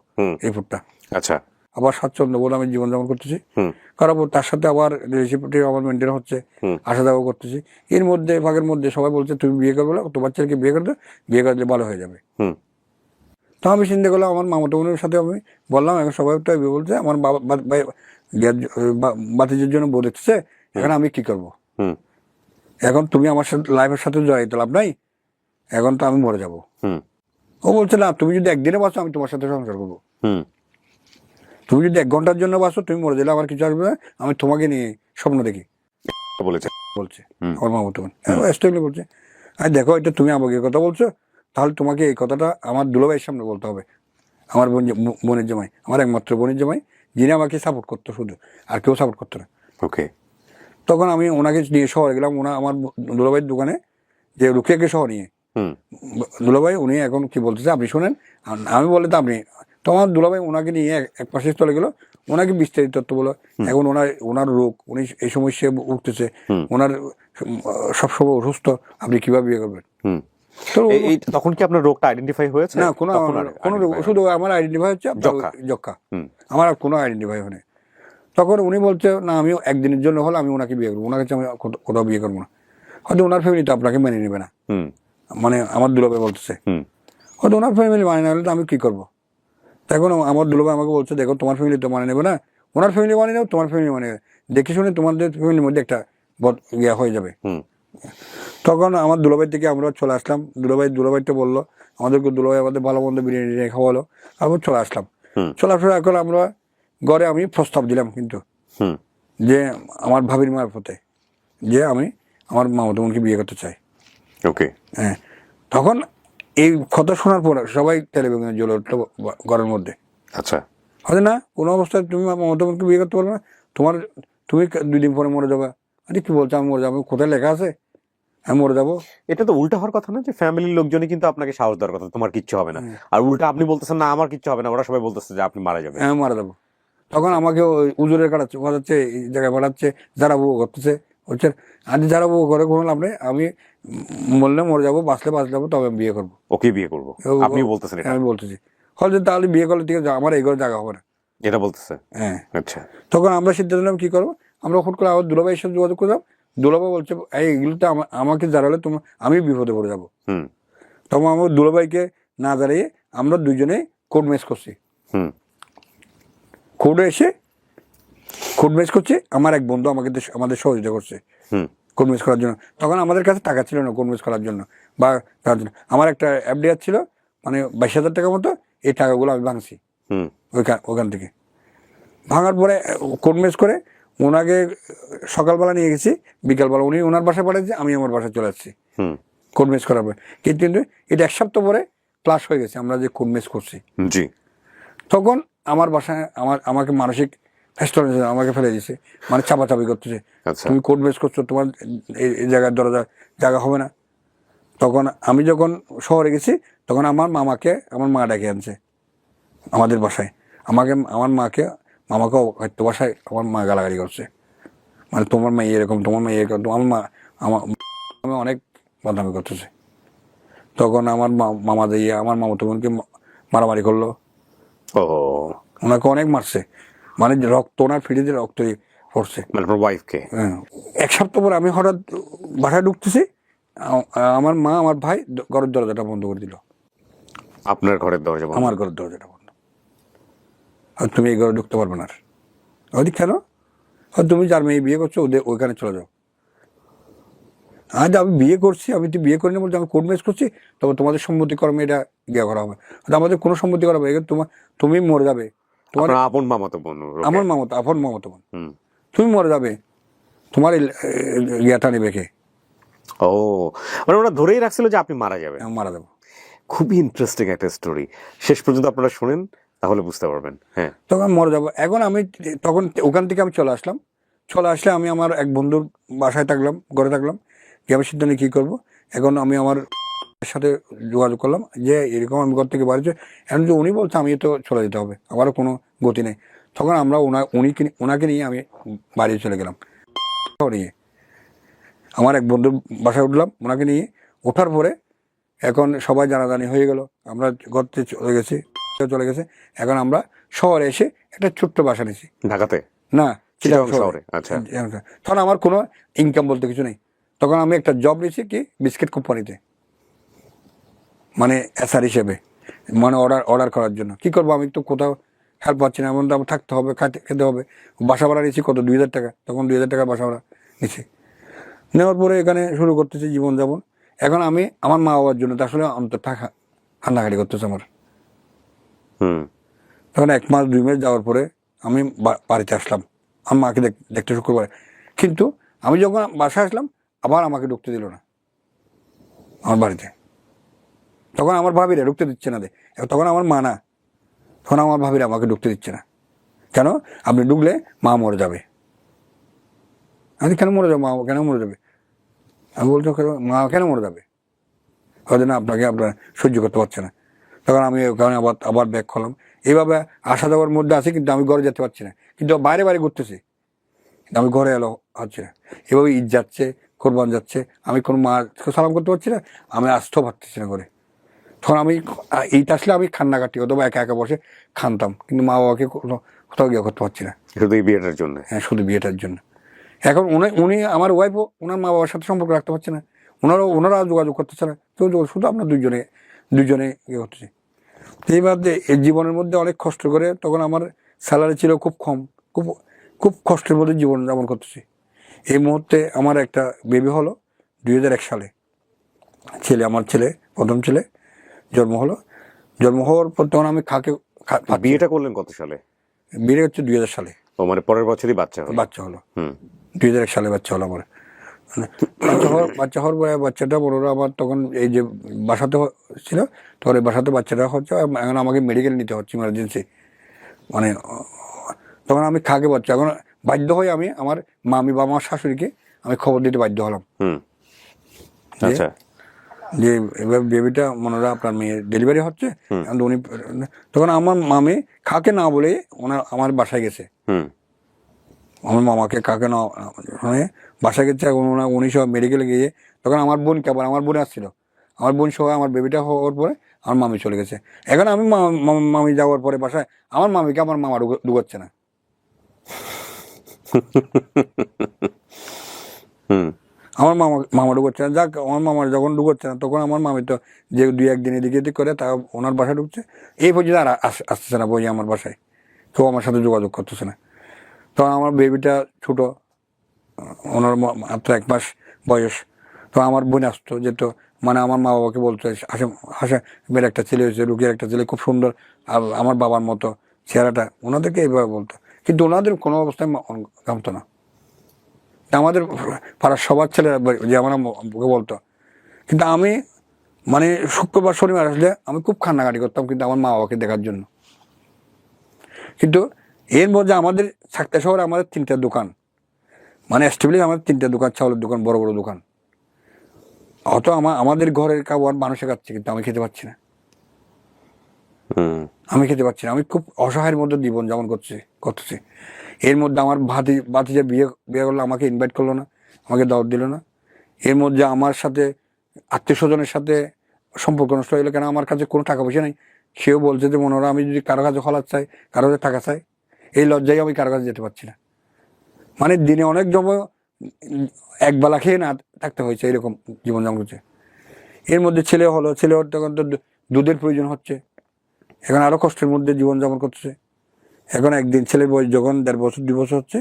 Speaker 2: রিপোর্টটা।
Speaker 1: আচ্ছা,
Speaker 2: আবার স্বাচ্ছন্দ্য বলে আমি জীবনযাপন করতেছি। করার পর তার সাথে আবার রেসিপিটি আমার মেনটেন হচ্ছে, আসা যাওয়া করতেছি। এর মধ্যে ভাগের মধ্যে সবাই বলছে তুমি বিয়ে করবে না, তোমার ছেলেকে বিয়ে করে দাও, বিয়ে করলে ভালো হয়ে যাবে। তো আমি চিন্তা করলাম, আমার মামাতো বোনের সাথে আমি বললাম, এখন সবাই তো বলছে আমার বাতিজের জন্য বউ দেখতেছে, এখন আমি কি করবো। এখন তুমি আমার সাথে লাইফের সাথে জড়াইতে লাভ নাই, এখন তো আমি মরে যাবো। ও বলছে না, তুমি যদি একদিনে বাঁচো আমি তোমার সাথে সংসার করবো, তুমি যদি 1 ঘন্টার জন্য বাঁচো, তুমি মরে গেলে আমার কিছু আসবে না, আমি তোমাকে নিয়ে স্বপ্ন দেখি বলছে আমার মামাতো বোন। স্টেবলি বলছে, আর দেখো এটা তুমি আমাকে কথা বলছো, তাহলে তোমাকে এই কথাটা আমার দুলাভাইয়ের সামনে বলতে হবে। আমার বোনের জামাই, আমার একমাত্র বোনের জামাই, যিনি আমাকে সাপোর্ট করতো শুধু, আর কেউ সাপোর্ট করতো না।
Speaker 1: ওকে।
Speaker 2: তখন আমি ওনাকে নিয়ে শহরে গেলাম, আমার দুলাভাইয়ের দোকানে, যে রুকিয়াকে শহর নিয়ে। দুলাভাই উনি এখন কি বলতেছে আপনি শোনেন, আমি বলে তো আপনি। তো আমার দুলাভাই ওনাকে নিয়ে এক পাশে চলে গেলো, ওনাকে বিস্তারিত তথ্য বলো। এখন ওনার রোগ, উনি এই সমস্যা উঠতেছে, ওনার সবসময় অসুস্থ, আপনি কিভাবে বিয়ে করবেন।
Speaker 1: তো তখন কি আপনার রোগটা আইডেন্টিফাই হয়েছে?
Speaker 2: না, কোনো শুধু আমার আইডেন্টিফাই হচ্ছে যক্কা, আমার আর কোনো আইডেন্টিফাই হয়নি। তখন উনি বলছে না, আমি একদিনের জন্য হলে আমি ওনাকে বিয়ে করবো, ওনাকে আমি কোথাও বিয়ে করবো না, হয়তো ওনার ফ্যামিলি তো আপনাকে মেনে নেবে না। মানে আমার দুলাভাই বলতেছে, হয়তো ওনার ফ্যামিলি মানে না হলে তো আমি কি করবো। এখন আমার দুলাভাই আমাকে বলছে, দেখো তোমার ফ্যামিলি তো মানে নেবে না, ওনার ফ্যামিলি মানে নেবে, তোমার ফ্যামিলি মানে নেবে, দেখে শুনে তোমাদের ফ্যামিলির মধ্যে একটা ইয়া হয়ে যাবে। তখন আমার দুলাভাই থেকে আমরা চলে আসলাম। দুলাভাইটা বললো আমাদেরকে, দুলাভাই আমাদের ভালো মন্দ বিরিয়ানি খাওয়ালো, তারপর চলে আসলাম। চলে আসার এখন আমরা ঘরে আমি প্রস্তাব দিলাম কিন্তু, যে আমার ভাবির মারফতে, যে আমি আমার মামাতো বোনকে বিয়ে করতে চাই।
Speaker 1: ওকে।
Speaker 2: হ্যাঁ, তখন এই কথা শোনার পর সবাই টেলিভিশনে জ্বলে উঠলো ঘরের মধ্যে।
Speaker 1: আচ্ছা,
Speaker 2: হয়তো না, কোনো অবস্থায় তুমি মামাতো বোনকে বিয়ে করতে পারবে না, তুমি 2 দিন পরে মরে যাবে। আরে কি বলছো, আমি মরে যাবো? কোথায় লেখা আছে আমি মরে যাবো?
Speaker 1: এটা তো উল্টা হওয়ার কথা না, যে ফ্যামিলির লোকজনই কিন্তু আপনাকে সাহস দেওয়ার কথা, তোমার কিচ্ছু হবে না, আর উল্টা আপনি বলতেছেন না আমার কিচ্ছু হবে না, ওরা সবাই বলতেছে যে আপনি মারা যাবেন।
Speaker 2: আমি মারা যাবো। তখন আমাকে উজুরের পাঠাচ্ছে, এই জায়গায় পাঠাচ্ছে, যারা বউ করতেছে হচ্ছে। আজ যারা বউ করে কোনো লাভ নেই, আমি মরলে মরে যাবো, বাঁচলে যাবো, তবে আমি বিয়ে করবো,
Speaker 1: ওকে বিয়ে করবো। আপনি বলতেছেন এটা?
Speaker 2: আমি বলতেছি, হয়তো তাহলে বিয়ে করলে ঠিক আছে, আমার এই ঘরে জায়গা হবে না,
Speaker 1: এটা বলতেছে।
Speaker 2: হ্যাঁ।
Speaker 1: আচ্ছা,
Speaker 2: তখন আমরা সিদ্ধান্ত নিলাম কি করবো। আমরা হুট করে আমার দুলাভাইয়ের সাথে যোগাযোগ করলাম। দুলাভাই বলছে এইগুলোতে আমাকে জানালে আমি বিপদে পড়ে যাবো। তখন আমার দুলাভাইকে না দাঁড়িয়ে আমরা দুজনে কোর্ট ম্যাচ করছি। কোর্টে এসে কোর্ট ম্যারেজ করছে, আমার এক বন্ধু আমাদের সহযোগিতা করছে কোর্ট ম্যারেজ করার জন্য। তখন আমাদের কাছে টাকা ছিল না কোর্ট ম্যারেজ করার জন্য বা করার জন্য। আমার একটা এফডিআর ছিল মানে 22,000 টাকা মতো, এই টাকাগুলো আমি ভাঙছি ওখান থেকে। ভাঙার পরে কোর্ট ম্যারেজ করে ওনাকে সকালবেলা নিয়ে গেছি, বিকালবেলা উনি ওনার বাসায় পাঠিয়েছে, আমি আমার বাসায় চলে আসছি কোর্ট ম্যারেজ করার পরে। কিন্তু এটা 1 সপ্তাহ পরে ক্লাস হয়ে গেছে আমরা যে কোর্ট ম্যারেজ করছি।
Speaker 1: জি।
Speaker 2: তখন আমার বাসায় আমাকে মানসিক ফেস্টন আমাকে ফেলে দিয়েছে, মানে চাপাচাপি করতেছে, তুমি কোর্ট ম্যারেজ করছো, তোমার এই জায়গার জায়গা হবে না। তখন আমি যখন শহরে গেছি তখন আমার মা ডেকে আনছে আমাদের বাসায়, আমার মামাকে হয়তো বাসায় আমার মা গালাগালি করছে, মানে তোমার মেয়ে এরকম, তোমার মেয়ে এরকম, আমার অনেক বদনামি করতেছে। তখন আমার মামা দিয়ে আমার মামাতো বোনকে মারামারি করলো, ওনাকে অনেক মারছে, মানে রক্ত ওনার ফিরিতে রক্ত পড়ছে,
Speaker 1: মানে আপনার ওয়াইফকে।
Speaker 2: হ্যাঁ। 1 সপ্তাহ পর আমি হঠাৎ বাসায় ঢুকতেছি, আমার মা আমার ভাই ঘরের দরজাটা বন্ধ করে দিল।
Speaker 1: আপনার ঘরের দরজা?
Speaker 2: আমার ঘরের দরজাটা বন্ধ, আর তুমি এই ঘরে ঢুকতে পারবে না। ওদিক কেন? তুমি যার মেয়ে বিয়ে করছো ওইখানে চলে যাও। আজ আমি বিয়ে করছি, আমি তো বিয়ে করিনি বলছি, আমি কোর্ট ম্যারেজ করছি, তবে তোমাদের সম্মতিক্রমে এটা ইয়ে করা হবে, আমাদের কোনো সম্মতি করা হবে, তুমি মরে যাবে, তোমার
Speaker 1: আপন মামাতো বোন,
Speaker 2: আমার আপন মামাতো বোন, তুমি মরে যাবে, তোমার ইয়েটা নেবে কে?
Speaker 1: ও, মানে ওরা ধরেই রাখছিল যে আপনি মারা যাবেন।
Speaker 2: মারা যাবো।
Speaker 1: খুবই ইন্টারেস্টিং একটা স্টোরি, শেষ পর্যন্ত আপনারা শুনেন তাহলে বুঝতে পারবেন। হ্যাঁ,
Speaker 2: তখন মরে যাবো। এখন আমি তখন ওখান থেকে আমি চলে আসলে আমি আমার এক বন্ধুর বাসায় থাকলাম, ঘরে থাকলাম, যে আমি সিদ্ধান্ত কী করবো। এখন আমি আমার সাথে যোগাযোগ করলাম যে এরকম আমি ঘর থেকে বাড়িতে, এখন যে উনি বলছে আমি তো চলে যেতে হবে, আমারও কোনো গতি নেই। তখন আমরা ওনাকে নিয়ে আমি বাড়ি চলে গেলাম। নিয়ে আমার এক বন্ধুর বাসায় উঠলাম, ওনাকে নিয়ে ওঠার পরে এখন সবাই জানাজানি হয়ে গেল, আমরা ঘর থেকে চলে গেছে। এখন আমরা শহরে এসে একটা ছোট্ট বাসা নিয়েছি।
Speaker 1: ঢাকাতে
Speaker 2: না, চিটাগাং
Speaker 1: শহরে। আচ্ছা।
Speaker 2: তখন আমার কোনো ইনকাম বলতে কিছু নেই। তখন আমি একটা জব নিয়েছি কি বিস্কিট কোম্পানিতে, মানে এসআর হিসেবে, মানে অর্ডার করার জন্য। কি করবো, আমি তো কোথাও হেল্প পাচ্ছি না, এমন তো আমার থাকতে হবে, খেতে হবে। বাসা ভাড়া নিয়েছি কত, 2,000 টাকা, তখন 2,000 টাকা বাসা ভাড়া নিয়েছি। নেওয়ার পরে এখানে শুরু করতেছি জীবনযাপন। এখন আমি আমার মা বাবার জন্য তো আসলে অন্তরটা কান্নাকাটি করতেছে আমার। তখন 1 মাস 2 মাস যাওয়ার পরে আমি বাড়িতে আসলাম, আমার মাকে দেখতে শুরু করে। কিন্তু আমি যখন বাসায় আসলাম আবার আমাকে ঢুকতে দিল না আমার বাড়িতে। তখন আমার ভাবিরা ঢুকতে দিচ্ছে না তখন আমার মা না, তখন আমার ভাবিরা আমাকে ঢুকতে দিচ্ছে না। কেন? আপনি ঢুকলে মা মরে যাবে। আমি কেন মরে যাবো, মা কেন মরে যাবে? আমি বলছি মা কেন মরে যাবে? হয়তো না, আপনার সহ্য করতে পারছে না। তখন আমি ওখানে আবার ব্যাক করলাম। এইভাবে আসা যাওয়ার মধ্যে আছি, কিন্তু আমি ঘরে যেতে পারছি না, কিন্তু বাইরে ঘুরতেছি, কিন্তু আমি ঘরে এলো হচ্ছে না। এভাবে ঈদ যাচ্ছে, কোরবান যাচ্ছে, আমি কোনো মা সালাম করতে পারছি না, আমি আসতেও পারতেছি না ঘরে। তখন আমি ঈদ আসলে আমি কান্নাকাটি অথবা একা একা বসে খানতাম, কিন্তু মা বাবাকে কোথাও গিয়ে করতে পারছি না,
Speaker 1: শুধু এই বিয়েটার জন্য।
Speaker 2: হ্যাঁ, শুধু বিয়েটার জন্য। এখন উনি আমার ওয়াইফও ওনার মা বাবার সাথে সম্পর্ক রাখতে পারছে না, ওনারা যোগাযোগ করতেছে না, কেউ শুধু আমরা দুজনে ইয়ে করতেছি। এইভাবে এই জীবনের মধ্যে অনেক কষ্ট করে, তখন আমার স্যালারি ছিল খুব কম, খুব কষ্টের মধ্যে জীবন যাপন করতেছি। এই মুহূর্তে আমার একটা বেবি হলো 2001 সালে, আমার ছেলে প্রথম ছেলে জন্ম হওয়ার পর তখন আমি
Speaker 1: বিয়েটা করলেন কত সালে?
Speaker 2: বিয়ে হচ্ছে 2000 সালে।
Speaker 1: ও, মানে পরের বছরই বাচ্চা হলো।
Speaker 2: 2001 সালে বাচ্চা হলো আমার। বাচ্চা হওয়ার পরে বাচ্চাটা বড়রা আমার তখন এই যে বাসাতে ছিল, তখন এই বাসাতে বাচ্চাটা হচ্ছে, এখন আমাকে মেডিকেল নিতে হচ্ছে ইমার্জেন্সি, মানে তখন আমি বাচ্চা, এখন বাধ্য হয়ে আমি আমার মামি বা আমার শাশুড়িকে আমি খবর দিতে বাধ্য হলাম যে এবার বেবিটা মনে আপনার মেয়ের ডেলিভারি হচ্ছে। উনি তখন আমার মামি কাকে না বলে আমার বাসায় গেছে, আমার মামাকে কাকে না বাসায় গেছে। উনি সব মেডিকেলে গিয়ে তখন আমার বোন আসছিল, আমার বোন সহ আমার বেবিটা হওয়ার পরে আমার মামি চলে গেছে। এখন আমি মামি যাওয়ার পরে বাসায় আমার মামিকে আমার মামা ঢুকাচ্ছে না। আমার মামা ঢুকছে না। যাক, আমার মামার যখন ঢুকছে না, তখন আমার মামি তো যে 2-1 দিন এদিকে এদিক করে তা ওনার বাসায় ঢুকছে। এই পর্যন্ত আর আসতেছে না বই আমার বাসায়, কেউ আমার সাথে যোগাযোগ করতেছে না। তখন আমার বেবিটা ছোট, ওনার মাত্র 1 মাস বয়স। তো আমার বোন আসতো, যেত, মানে আমার মা বাবাকে বলতো হাসা হাসা মেয়ের একটা ছেলে হয়েছে, রুকির একটা ছেলে, খুব সুন্দর, আমার বাবার মতো চেহারাটা, ওনাদেরকে এইভাবে বলতো। কিন্তু ওনাদের কোনো অবস্থায় কামতো না। আমাদের পাড়ার সবার ছেলেরা যে আমার ওকে বলতো। কিন্তু আমি মানে শুক্রবার শনিবার আসলে আমি খুব কান্নাকাটি করতাম, কিন্তু আমার মা বাবাকে দেখার জন্য। কিন্তু এর মধ্যে আমাদের সাকতা শহরে আমাদের 3টা দোকান, মানে এস্টাবলিশ আমাদের 3টা দোকান, চাউলের দোকান, বড় বড় দোকান। অত আমাদের ঘরের খাবার মানুষে খাচ্ছে, কিন্তু আমি খেতে পাচ্ছি না। আমি খেতে পাচ্ছি না। আমি খুব অসহায়ের মধ্যে জীবন যেমন করতেছি। এর মধ্যে আমার ভাতিজা বিয়ে করলো, আমাকে ইনভাইট করলো না, আমাকে দাওয়াত দিল না। এর মধ্যে আমার সাথে আত্মীয় স্বজনের সাথে সম্পর্ক নষ্ট হয়ে গেলো, কেন আমার কাছে কোনো টাকা পয়সা নেই। সেও বলছে যে মনে হয় আমি যদি কারো কাছে হলার চাই, কারো কাছে টাকা চাই, এই লজ্জায় আমি কারো কাছে যেতে পারছি না। মানে দিনে অনেক সময় একবেলা খেয়ে না থাকতে হয়েছে, এরকম জীবনযাপন করছে। এর মধ্যে ছেলে হলো, ছেলে তখন তো দুধের প্রয়োজন হচ্ছে, এখন আরো কষ্টের মধ্যে জীবনযাপন করছে। এখন একদিন ছেলের বয়স যখন 1.5 বছর 2 বছর হচ্ছে,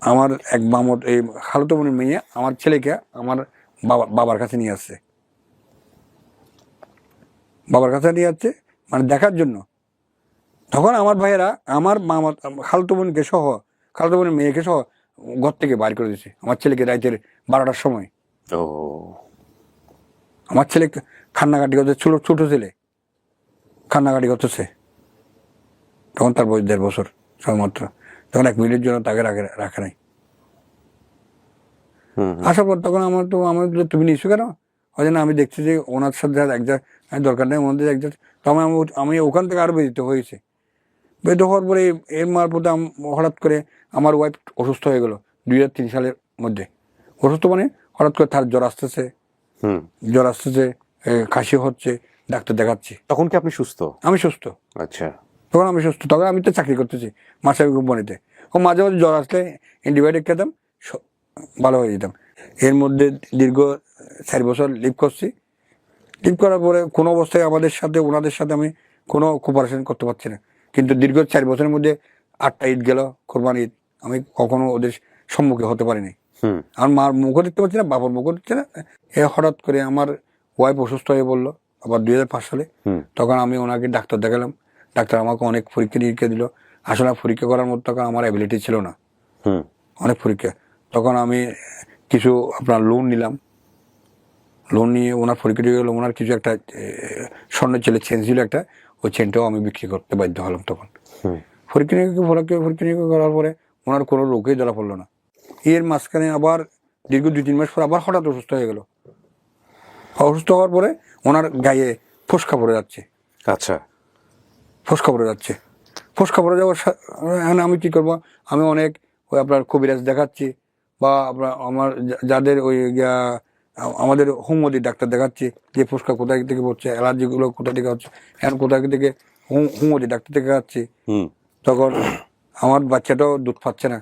Speaker 2: আমার এক মামত এই খালাতো বোনের মেয়ে আমার ছেলেকে আমার বাবার কাছে নিয়ে আসছে। বাবার কাছে নিয়ে যাচ্ছে মানে দেখার জন্য। তখন আমার ভাইয়েরা আমার মামা খালাতো বোনকে সহ, খালাতো বোনের মেয়েকে সহ ঘর থেকে বাইর করে দিয়েছে আমার ছেলেকে রাতের 12টার সময়। আমার ছেলে কান্নাকাটি করছে, ছোট ছেলে কান্নাকাটি করতেছে। তখন তার বয়স 1.5 বছর সবেমাত্র। তখন 1 মিনিটের জন্য তাকে রাখে নাই। আসার পর তখন আমার তুমি নিচ্ছ কেন? ওই জন্য আমি দেখছি যে ওনার সাথে দরকার নেই, ওনাদের তখন আমি ওখান থেকে আরো বেরিতে হয়েছে। বেরিতে হওয়ার পরে এর মারফতে হঠাৎ করে আমার ওয়াইফ অসুস্থ হয়ে গেল 2003 সালের মধ্যে। অসুস্থ মানে হঠাৎ করে তার জ্বর আসতেছে, কাশি হচ্ছে, ডাক্তার দেখাচ্ছি।
Speaker 1: তখন কি আপনি সুস্থ?
Speaker 2: আমি সুস্থ।
Speaker 1: আচ্ছা।
Speaker 2: তখন আমি সুস্থ। তখন আমি তো চাকরি করতেছি মাসাবি কোম্পানিতে। ও মাঝে মাঝে জ্বর আসলে অ্যান্টিবায়োটিক খেতাম, ভালো হয়ে যেতাম। এর মধ্যে দীর্ঘ 4 বছর লিভ করছি। লিভ করার পরে কোনো অবস্থায় ওনাদের সাথে আমি কোনো কোপারেশন করতে পারছি না। কিন্তু দীর্ঘ 4 বছরের মধ্যে 8টা ঈদ গেল, কোরবান ঈদ, আমি কখনো ওদের সম্মুখে হতে পারিনি। আমার মার মুখও দেখতে পাচ্ছি না, বাবার মুখও দেখছি না। হঠাৎ করে আমার ওয়াইফ অসুস্থ হয়ে বললো আবার 2005 সালে। তখন আমি ওনাকে ডাক্তার দেখালাম। ডাক্তার আমাকে অনেক পরীক্ষা নিরীক্ষা দিল। আসলে পরীক্ষা করার মতো তখন আমার অ্যাবিলিটি ছিল না, অনেক পরীক্ষা। তখন আমি কিছু আপনার লোন নিলাম। লোন নিয়ে ওনার পরীক্ষা দিয়ে গেলো। ওনার কিছু একটা স্বর্ণের চেন ছিল একটা, ওই চেনটাও আমি বিক্রি করতে বাধ্য হলাম। তখন পরীক্ষা নিরীক্ষা করার পরে ওনার কোনো রোগই ধরা পড়লো না। এর মাঝখানে আবার দীর্ঘ 2-3 মাস পর আবার হঠাৎ অসুস্থ হয়ে গেল। অসুস্থ হওয়ার পরে ওনার গায়ে ফোসকা পড়ে যাচ্ছে।
Speaker 1: আচ্ছা।
Speaker 2: ফোসকা পড়ে যাওয়ার আমি কি করবো? আমি অনেক ওই আপনার কবিরাজ দেখাচ্ছি, বা আপনার আমার যাদের ওই আমাদের হোমিওপ্যাথি ডাক্তার দেখাচ্ছি যে ফোসকা কোথায় থেকে পড়ছে, অ্যালার্জিগুলো কোথা থেকে হচ্ছে, এখন কোথায় থেকে হোমিওপ্যাথি ডাক্তার থেকে দেখাচ্ছি। তখন আমার বাচ্চাটাও দুধ পাচ্ছে না।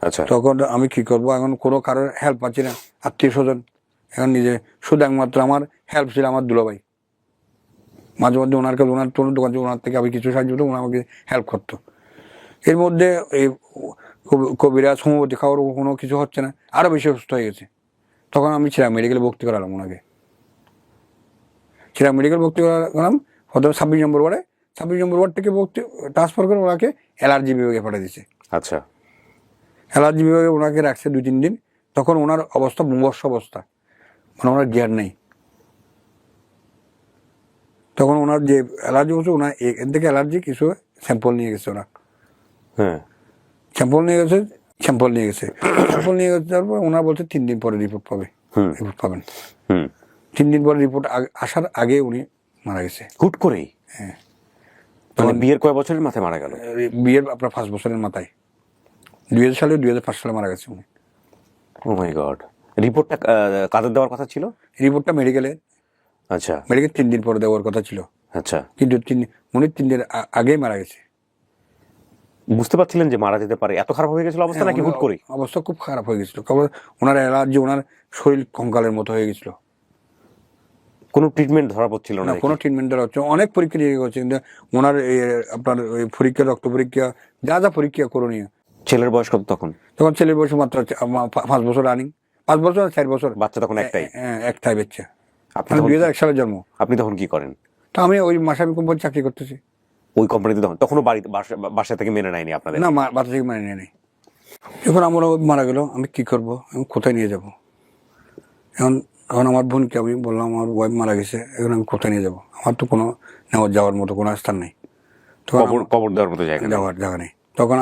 Speaker 1: আচ্ছা।
Speaker 2: তখন আমি কি করবো? এখন কোনো কারোর হেল্প পাচ্ছি না, আত্মীয় স্বজন। এখন নিজে শুধু একমাত্র আমার হেল্প ছিল আমার দুলাভাই। মাঝে মধ্যে ওনার দোকান ওনার থেকে আমি কিছু সাহায্য করতাম, ওনার আমাকে হেল্প করতো। এর মধ্যে এই কবিরাজ হোমিওপ্যাথি খাওয়ার কোনো কিছু হচ্ছে না, আরো বেশি অসুস্থ হয়ে গেছে। তখন আমি চিরাং মেডিকেলে ভর্তি করালাম ওনাকে। চিরাং মেডিকেল ভর্তি করালাম 26 নম্বর ওয়ার্ডে। 26 নম্বর ওয়ার্ড থেকে ট্রান্সফার করে ওনাকে অ্যালার্জি বিভাগে পাঠিয়ে দিয়েছে।
Speaker 1: আচ্ছা।
Speaker 2: অ্যালার্জি বিভাগে ওনাকে রাখছে 2-3 দিন। তখন ওনার অবস্থা মুমূর্ষ অবস্থা, মানে ওনার জ্ঞান নেই। তখন ওনার যে অ্যালার্জি হচ্ছে, ওনার এখান থেকে অ্যালার্জি কিছু স্যাম্পল নিয়ে গেছে ওরা। স্যাম্পল নিয়ে গেছে তারপর ওনার বলছে 3 দিন পরে রিপোর্ট পাবেন। 3 দিন পরে রিপোর্ট আসার আগে উনি মারা গেছে
Speaker 1: হুট করেই।
Speaker 2: হ্যাঁ।
Speaker 1: মানে বিয়ের কয় বছরের মাথায় মারা গেল?
Speaker 2: বিয়ের আপনার 5 বছরের মাথায় 2005 সালে মারা গেছে উনি।
Speaker 1: ও মাই গড। রিপোর্টটা কাদের দেওয়ার কথা ছিল?
Speaker 2: রিপোর্টটা মেডিকেলে।
Speaker 1: আচ্ছা।
Speaker 2: মেডিকেল 3 দিন পরে দেওয়ার কথা ছিল।
Speaker 1: আচ্ছা।
Speaker 2: কিন্তু উনি 3 দিন আগেই মারা গেছে।
Speaker 1: বুঝতে পারছিলেন যে মারা যেতে পারে? এত খারাপ হয়ে গেছিল অবস্থা নাকি হুট করে?
Speaker 2: অবস্থা খুব খারাপ হয়ে গেছিল। ওনার অ্যালার্জি, ওনার শরীর কঙ্কালের মতো হয়ে গেছিল।
Speaker 1: কোনো ট্রিটমেন্ট ধরা পড়ছিল না
Speaker 2: না, কোনো ট্রিটমেন্ট দেওয়া হচ্ছে, অনেক পরীক্ষা নিরীক্ষা করছে, কিন্তু ওনার আপনার ওই পরীক্ষা, রক্ত পরীক্ষা, যা যা পরীক্ষা করণীয়।
Speaker 1: ছেলের বয়স কত তখন?
Speaker 2: তখন ছেলের বয়স মাত্র 5 বছর রানিং, 5 বছর 4 বছর,
Speaker 1: বাচ্চা তখন একটাই?
Speaker 2: একটাই বাচ্চা।
Speaker 1: আপনি
Speaker 2: মানে
Speaker 1: তখন
Speaker 2: 2001 সালে জন্ম।
Speaker 1: আপনি তখন কি করেন?
Speaker 2: তো আমি ওই মাসামি কোম্পানি চাকরি করতেছি।
Speaker 1: ওই কোম্পানিতে তখনও বাসা থেকে মেনে নেয়নি আপনাদের?
Speaker 2: না, বাচ্চা থেকে মানে নিয়ে নেই। যখন আমার মারা গেল, আমি কি করব, আমি কোথায় নিয়ে যাব? এখন এখন আমার বোনকে আমি বললাম আমার ওয়াইফ মারা গেছে, এখন আমি কোথায় নিয়ে যাব? আমার তো কোনো যাওয়ার মতো কোনো স্থান নেই, তখন
Speaker 1: কবর দেওয়ার মতো জায়গা
Speaker 2: জায়গা নেই। তখন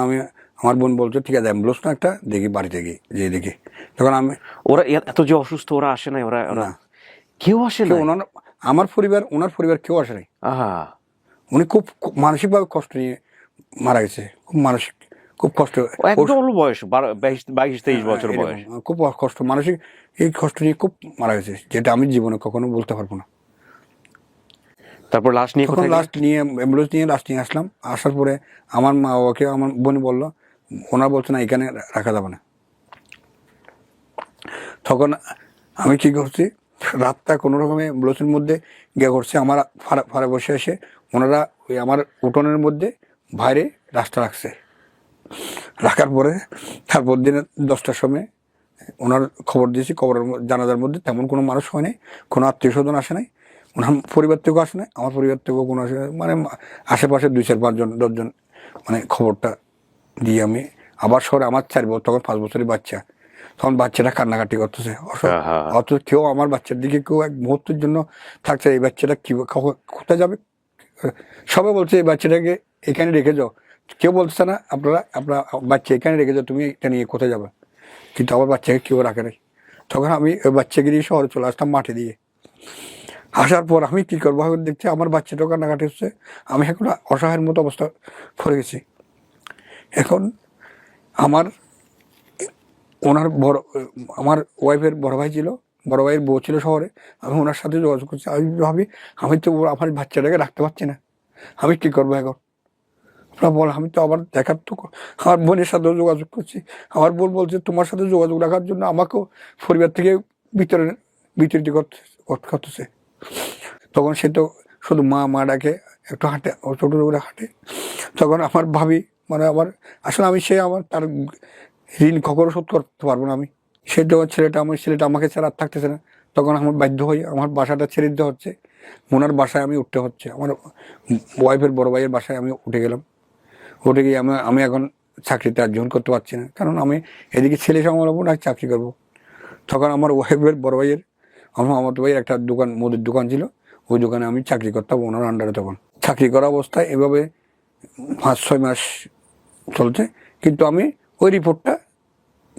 Speaker 2: আমার বোন বলছে ঠিক আছে অ্যাম্বুলেন্স না একটা দেখি, বাড়িতে গিয়ে যে দেখি। তখন আমি,
Speaker 1: ওরা এত যে অসুস্থ, ওরা আসে নাই? ওরা কেউ আসে না?
Speaker 2: আমার পরিবার, ওনার পরিবার কেউ আসে নাই।
Speaker 1: আহা,
Speaker 2: উনি খুব মানসিকভাবে কষ্ট নিয়ে মারা গেছে, খুব মানসিক, খুব কষ্ট।
Speaker 1: একদম অল্প বয়স, 22-23 বছর বয়স।
Speaker 2: খুব কষ্ট, মানসিক এই কষ্ট নিয়ে খুব মারা গেছে, যেটা আমি জীবনে কখনো বলতে পারবো না।
Speaker 1: তারপর লাশ নিয়ে
Speaker 2: তখন লাস্ট নিয়ে অ্যাম্বুলেন্স নিয়ে লাস্ট নিয়ে আসলাম। আসার পরে আমার মা বাবাকে আমার বোন বললো, ওনারা বলছে না এখানে রাখা যাবে না। তখন আমি কি করছি, রাতটা কোনো রকমে অ্যাম্বুলেন্সের মধ্যে গিয়ে করছে, আমার ফাড়ে বসে এসে ওনারা ওই আমার উঠোনের মধ্যে বাইরে রাস্তা রাখছে। রাখার পরে তারপর দিনে 10টার সময় ওনার খবর দিয়েছি। খবরের জানাজার মধ্যে তেমন কোনো মানুষ হয় নাই, কোনো আত্মীয় স্বজন আসে নাই, ওনার পরিবার থেকেও আসে নাই, আমার পরিবার থেকেও কোনো আসে নাই। মানে আশেপাশে 2-4-5 জন 10 জন মানে খবরটা দিয়ে আমি আবার শহরে, আমার 4 বছর, তখন 5 বছরের বাচ্চা, তখন বাচ্চাটা কান্নাকাটি করতেছে। অত কেউ আমার বাচ্চার দিকে কেউ এক মুহূর্তের জন্য থাকছে, এই বাচ্চাটা কি কোথায় যাবে? সবাই বলছে এই বাচ্চাটাকে এখানে রেখে যাও, কেউ বলছে না আপনার বাচ্চা এখানে রেখে যাও, তুমি এটা নিয়ে কোথায় যাবে? কিন্তু আমার বাচ্চাকে কেউ রাখে নাই। তখন আমি ওই বাচ্চাকে নিয়ে শহরে চলে আসতাম মাঠে দিয়ে। আসার পর আমি কী করবো, দেখছি আমার বাচ্চাটাও কান্নাকাটি হচ্ছে, আমি এখন অসহায়ের মতো অবস্থা পড়ে গেছি। এখন আমার ওয়াইফের বড় ভাই ছিল, বড় ভাইয়ের বউ ছিল শহরে, আমি ওনার সাথে যোগাযোগ করছি। আমি ভাবি আমি তো আমার বাচ্চাটাকে রাখতে পারছি না, আমি কী করবো এখন? বল, আমি তো আবার দেখার তো, আমার বোনের সাথেও যোগাযোগ করছি। আমার বোন বলছে তোমার সাথে যোগাযোগ রাখার জন্য আমাকেও পরিবার থেকে বিতরিত করতেছে। তখন সে তো শুধু মা ডাকে, একটু হাঁটে, ছোটো করে হাঁটে। তখন আমার ভাবি মানে আবার আসলে আমি তার ঋণ কখনো শোধ করতে পারবো না আমি। সেটা ছেলেটা আমাকে ছাড়া আর থাকতেছে না। তখন আমার বাধ্য হয়ে আমার বাসাটা ছেড়ে দিতে হচ্ছে, ওনার বাসায় আমি উঠতে হচ্ছে। আমার ওয়াইফের বড় ভাইয়ের বাসায় আমি উঠে গেলাম। উঠে গিয়ে আমি এখন চাকরিতে আর জয়েন করতে পারছি না, কারণ আমি এদিকে ছেলে সামলাবো না চাকরি করবো। তখন আমার ওয়াইফের বড় ভাইয়ের, আমার মামাতো ভাইয়ের একটা দোকান, মুদির দোকান ছিল, ওই দোকানে আমি চাকরি করতাম ওনার আন্ডারে। তখন চাকরি করা অবস্থায় এভাবে 5-6 মাস চলছে, কিন্তু আমি ওই রিপোর্টটা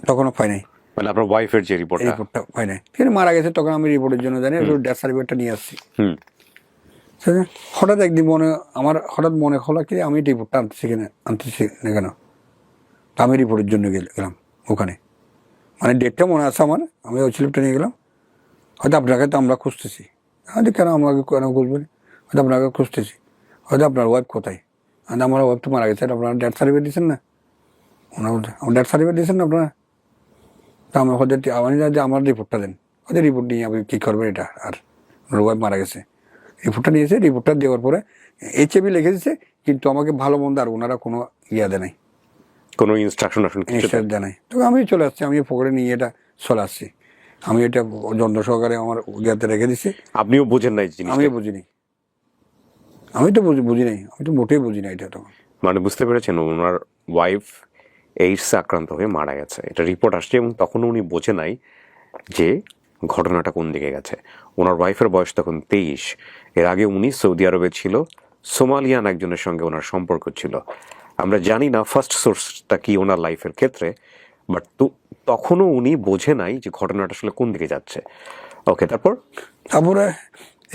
Speaker 2: তখনও পাই নাই।
Speaker 1: মানে আপনার ওয়াইফের যে
Speaker 2: রিপোর্টটা পাই নাই, তিনি মারা গেছে। তখন আমি রিপোর্টের জন্য জানি ডেথ সার্টিফিকেটটা নিয়ে আসছি। হঠাৎ একদিন হঠাৎ মনে হলো কি আমি রিপোর্টটা আনতেছি না কেন, তা আমি রিপোর্টের জন্য গেলাম ওখানে। মানে ডেটটা মনে আছে আমার, আমি ওই স্লিপটা নিয়ে গেলাম। হয়তো আপনাকে তো আমরা খুঁজতেছি। হয়তো কেন আমাকে কেন খুঁজবেন? হয়তো আপনাকে খুঁজতেছি। হয়তো আপনার ওয়াইফ কোথায়? আমার ওয়াইফ তো মারা গেছে, আপনারা ডেথ সার্টিফিকেট দিচ্ছেন না? ওনার বলতে আমার ডেথ সার্টিফিকেট দিচ্ছেন না আপনারা? তা আমি হয়তো আমার রিপোর্টটা দেন। হয়তো রিপোর্ট নিয়ে আপনি কী করবেন? এটা আর ওনার ওয়াইফ মারা গেছে, রিপোর্টটা নিয়েছে। রিপোর্টটা দেওয়ার পরে HAB লিখে দিচ্ছে, কিন্তু আমাকে ভালো মন্দ আর ওনারা কোনো দেয় নাই,
Speaker 1: কোনো ইনস্ট্রাকশন
Speaker 2: দেয় নাই। তো আমি চলে আসছি, আমি পকেটে নিয়ে এটা চলে আসছি। আমি এটা যন্ত্র সহকারে আমার ইয়াতে রেখে দিচ্ছি।
Speaker 1: আপনিও বোঝেন নাই?
Speaker 2: আমিও বুঝিনি, আমি তো বুঝি নাই, আমি তো মোটেই বুঝি না এটা। তখন
Speaker 1: মানে বুঝতে পেরেছেন ওনার ওয়াইফ এইডস আক্রান্ত হয়ে মারা গেছে, এটা রিপোর্ট আসছে, এবং তখনও উনি বোঝে নাই যে ঘটনাটা কোন দিকে গেছে। ওনার ওয়াইফের বয়স তখন 23। এর আগে উনি সৌদি আরবে ছিল, সোমালিয়ান একজনের সঙ্গে ওনার সম্পর্ক ছিল। আমরা জানি না ফার্স্ট সোর্সটা কি ওনার লাইফের ক্ষেত্রে, বাট তখনও উনি বোঝে নাই যে ঘটনাটা আসলে কোন দিকে যাচ্ছে। ওকে, তারপরে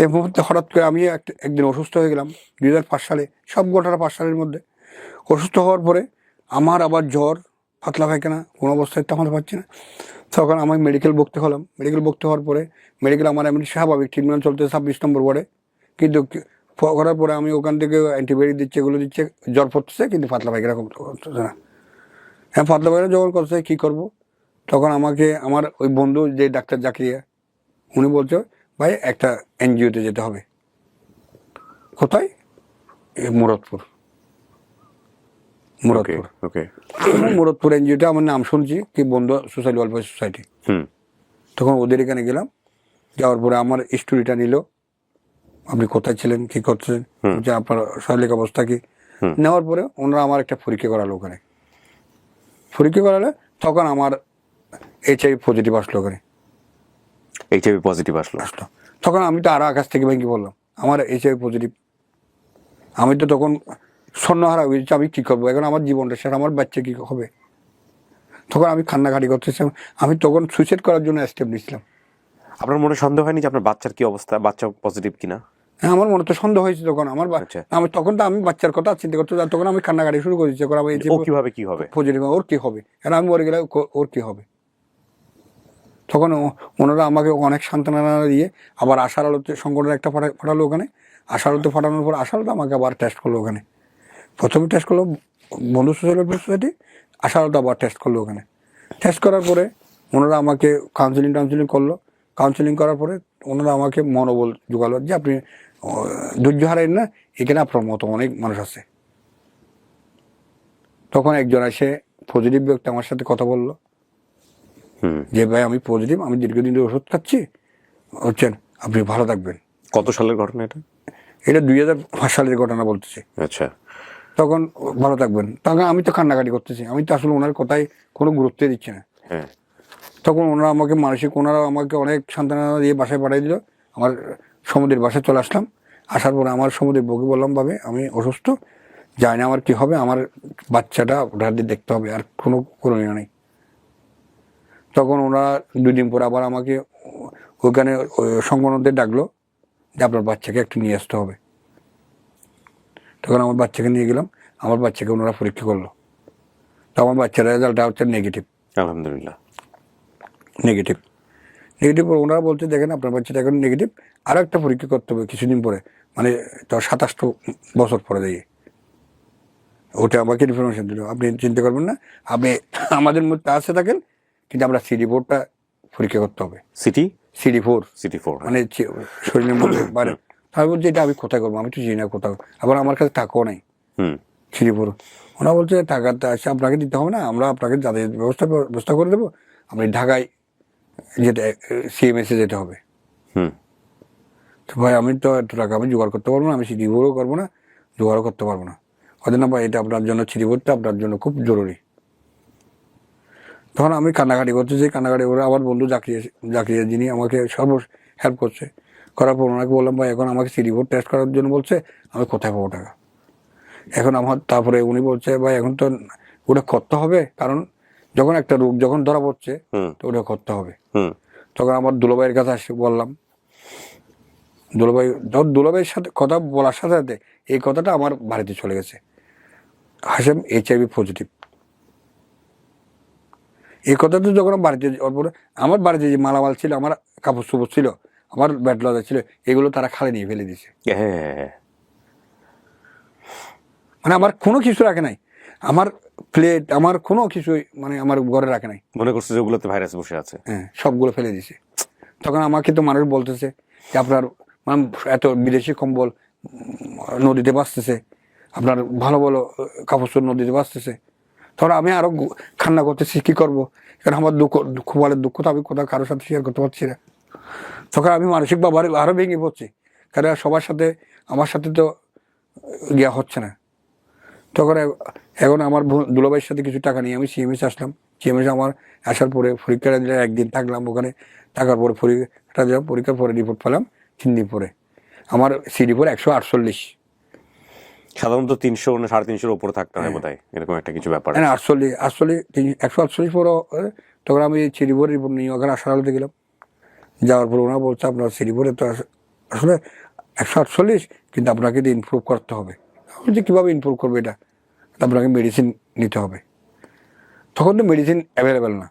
Speaker 2: এই মুহূর্তে হঠাৎ করে আমি একদিন অসুস্থ হয়ে গেলাম 2005 সালে। সব ঘটনা 5 সালের মধ্যে। অসুস্থ হওয়ার পরে আমার আবার জ্বর, পাতলা পায়খানা, কোনো অবস্থায় থামাতে পারছি না। তখন আমি মেডিকেল ভর্তি হলাম। মেডিকেল ভর্তি হওয়ার পরে আমার এমনি স্বাভাবিক ট্রিটমেন্ট চলতে 26 নম্বর ওয়ার্ডে। কিন্তু করার পরে আমি ওখান থেকে অ্যান্টিবায়োটিক দিচ্ছে, এগুলো দিচ্ছে, জ্বর পড়তেছে, কিন্তু পাতলা পায়খানা করতেছে না। হ্যাঁ, পাতলা পায়খানা যখন করছে কী করবো, তখন আমাকে আমার ওই বন্ধু যে ডাক্তার জাকিয়া, উনি বলছে ভাই একটা এনজিওতে যেতে হবে। কোথায়? মুরাদপুর।
Speaker 1: ওকে।
Speaker 2: মুরাদপুর এনজিওতে আমার নাম শুনছি কি বন্ধু সোশ্যাল ওয়েলফেয়ার সোসাইটি। তখন ওদের এখানে গেলাম, যাওয়ার পরে আমার স্টোরিটা নিল, আপনি কোথায় ছিলেন, কি করছেন, যে আপনার শারীরিক অবস্থা কি। নেওয়ার পরে ওনারা আমার একটা পরীক্ষা করালো ওখানে। পরীক্ষা করালে তখন আমার HIV পজিটিভ আসলো ওখানে।
Speaker 1: HIV পজিটিভ আসলো।
Speaker 2: তখন আমি তো আরো আকাশ থেকে ভেঙে বললাম আমার HIV পজিটিভ। আমি তো তখন স্বর্ণহারা হয়ে গেছি, আমি কি করবো এখন, আমার জীবনটা শেষ, আমার বাচ্চা কি হবে। তখন আমি কান্নাকাটি করতেছিলাম, আমি তখন সুইসাইড করার জন্য স্টেপ নিয়েছিলাম।
Speaker 1: আপনার মনে সন্দেহ হয়নি যে আপনার বাচ্চার কি অবস্থা, বাচ্চা পজিটিভ কিনা?
Speaker 2: হ্যাঁ, আমার মনে তো সন্দেহ হয়েছে তখন। আমি তখন তো আমি বাচ্চার কথা চিন্তা করতে, তখন আমি কান্নাকাটি শুরু করেছি,
Speaker 1: কিভাবে কি হবে
Speaker 2: পজিটিভ, ওর কি হবে, কারণ আমি মরে গেলে ওর কি হবে। তখন ওনারা আমাকে অনেক সান্ত্বনা দিয়ে আবার আশার আলোতে সংগঠনের একটা পাঠালো ওখানে। আশার আলোতে পাঠানোর পর আশার আলোতে আমাকে আবার টেস্ট করলো ওখানে। প্রথমে টেস্ট করলো বন্ধু সোশ্যাল ওয়েলফেয়ার সোসাইটি, আশার আলোতে আবার টেস্ট করলো ওখানে। টেস্ট করার পরে ওনারা আমাকে কাউন্সিলিং করলো। কাউন্সিলিং করার পরে ওনারা আমাকে মনোবল জোগালো যে আপনি ধৈর্য হারাইন না, এখানে আপনার মতো অনেক মানুষ আছে। তখন একজন এসে পজিটিভ ব্যক্তি আমার সাথে কথা বললো যে ভাই আমি পজিটিভ, আমি দীর্ঘদিন ধরে ওষুধ খাচ্ছি, হচ্ছেন আপনি ভালো থাকবেন।
Speaker 1: কত সালের ঘটনা এটা?
Speaker 2: এটা 2005 সালের ঘটনা বলতেছি।
Speaker 1: আচ্ছা।
Speaker 2: তখন ভালো থাকবেন, তখন আমি তো কান্নাকাটি করতেছি, আমি তো আসলে ওনার কথায় কোনো গুরুত্ব দিচ্ছি না। তখন ওনারা আমাকে ওনারা আমাকে অনেক সান্ত্বনা দিয়ে বাসায় পাঠিয়ে দিল। আমার সমুদ্রের বাসায় চলে আসলাম। আসার পরে আমার সমুদ্রের বউকে বললাম, ভাবে আমি অসুস্থ, জানি না আমার কি হবে, আমার বাচ্চাটা ওটার দিয়ে দেখতে হবে, আর কোনো করণীয় নেই। তখন ওরা 2 দিন পরে আবার আমাকে ওখানে সংগঠনদের ডাকলো যে আপনার বাচ্চাকে একটু নিয়ে আসতে হবে। তখন আমার বাচ্চাকে নিয়ে গেলাম, আমার বাচ্চাকে ওনারা পরীক্ষা করলো। তো আমার বাচ্চার রেজাল্টটা হচ্ছে নেগেটিভ।
Speaker 1: আলহামদুলিল্লাহ।
Speaker 2: নেগেটিভ ওনারা বলছে দেখেন আপনার বাচ্চাটা এখন নেগেটিভ, আরও একটা পরীক্ষা করতে হবে কিছুদিন পরে, মানে তো 27 বছর পরে দিয়ে। ওটা আমাকে ইনফরমেশন দিল, আপনি চিন্তা করবেন না, আপনি আমাদের মধ্যে আসে থাকেন, কিন্তু আমরা CD4টা পরীক্ষা করতে হবে। CD4 মানে শরীরের মধ্যে বাইরে। আমি বলছি এটা আমি কোথায় করবো, আমি তো চিনি না কোথাও, আবার আমার কাছে টাকাও নাই। CD4 ওরা বলছে টাকাটা আসে আপনাকে দিতে হবে না, আমরা আপনাকে যাতায়াত ব্যবস্থা করে দেবো, আপনি ঢাকায় যেতে CMS-এ যেতে হবে। তো ভাই আমি তো এত টাকা আমি জোগাড় করতে পারবো না, আমি CD4ও করবো না, জোগাড়ও করতে পারবো না। ওদের না ভাই এটা আপনার জন্য CD4টা আপনার জন্য খুব জরুরি। তখন আমি কান্নাকাটি করতেছি, কান্নাকাটি করে আমার বন্ধু জাকিয়ে যিনি আমাকে হেল্প করছে, করার পর ওনাকে বললাম ভাই এখন আমাকে CD4 টেস্ট করার জন্য বলছে, আমি কোথায় পাবো টাকা এখন আমার। তারপরে উনি বলছে ভাই এখন তো ওটা করতে হবে, কারণ যখন একটা রোগ যখন ধরা পড়ছে তো ওটা করতে হবে। তখন আমার দুলাভাইয়ের কাছে আসে বললাম, দুলাভাইয়ের সাথে কথা বলার সাথে সাথে এই কথাটা আমার বাড়িতে চলে গেছে, হাসেম HIV পজিটিভ। এই কথাটা যখন বাড়িতে আমার বাড়িতে যে মালামাল ছিল, আমার কাপড় চোপড় ছিল, আমার ব্যাট লজা ছিল, এগুলো তারা খালে নিয়ে ফেলে দিয়েছে। মানে আমার কোনো কিছু রাখে নাই, আমার প্লেট আমার কোনো কিছু মানে আমার ঘরে রাখে নাই,
Speaker 1: মনে করছে যে ওগুলোতে ভাইরাস বসে আছে।
Speaker 2: হ্যাঁ, সবগুলো ফেলে দিছে। তখন আমাকে তো মানুষ বলতেছে যে আপনার মানে এত বিদেশি কম্বল নদীতে বাঁচতেছে, আপনার ভালো ভালো কাপড় চোপড় নদীতে বাঁচতেছে। তখন আমি আরো কান্না করতেছি, কি করবো, কারণ আমার দুঃখ বলে দুঃখ তো আমি কোথাও কারোর সাথে শেয়ার করতে পারছি না। তখন আমি মানসিকভাবে আরো ভেঙে পড়ছি, কারণ সবার সাথে আমার সাথে তো গিয়া হচ্ছে না। তখন এখন আমার দুলাভাইয়ের সাথে কিছু টাকা নিয়ে আমি CMS আসলাম। CMS আমার আসার পরে পরীক্ষাটা দিলে, একদিন থাকলাম ওখানে, থাকার পরে পরীক্ষাটা দিলাম, পরীক্ষার পরে রিপোর্ট পেলাম 3 দিন পরে আমার CD4 148।
Speaker 1: সাধারণত 300 না 350 উপরে থাকতে হয় বোধহয়, এরকম একটা কিছু ব্যাপার।
Speaker 2: 148 পরে তখন আমি CD4 রিপোর্ট নিয়ে ওখানে আসার আলোতে গেলাম। যাওয়ার পর ওনারা বলছে আপনার CD4 তো আসলে 148, কিন্তু আপনাকে তো ইমপ্রুভ করতে হবে। বলছি কীভাবে ইমপ্রুভ করবে এটা, আপনাকে মেডিসিন নিতে হবে। তখন তো মেডিসিন অ্যাভেলেবেল না।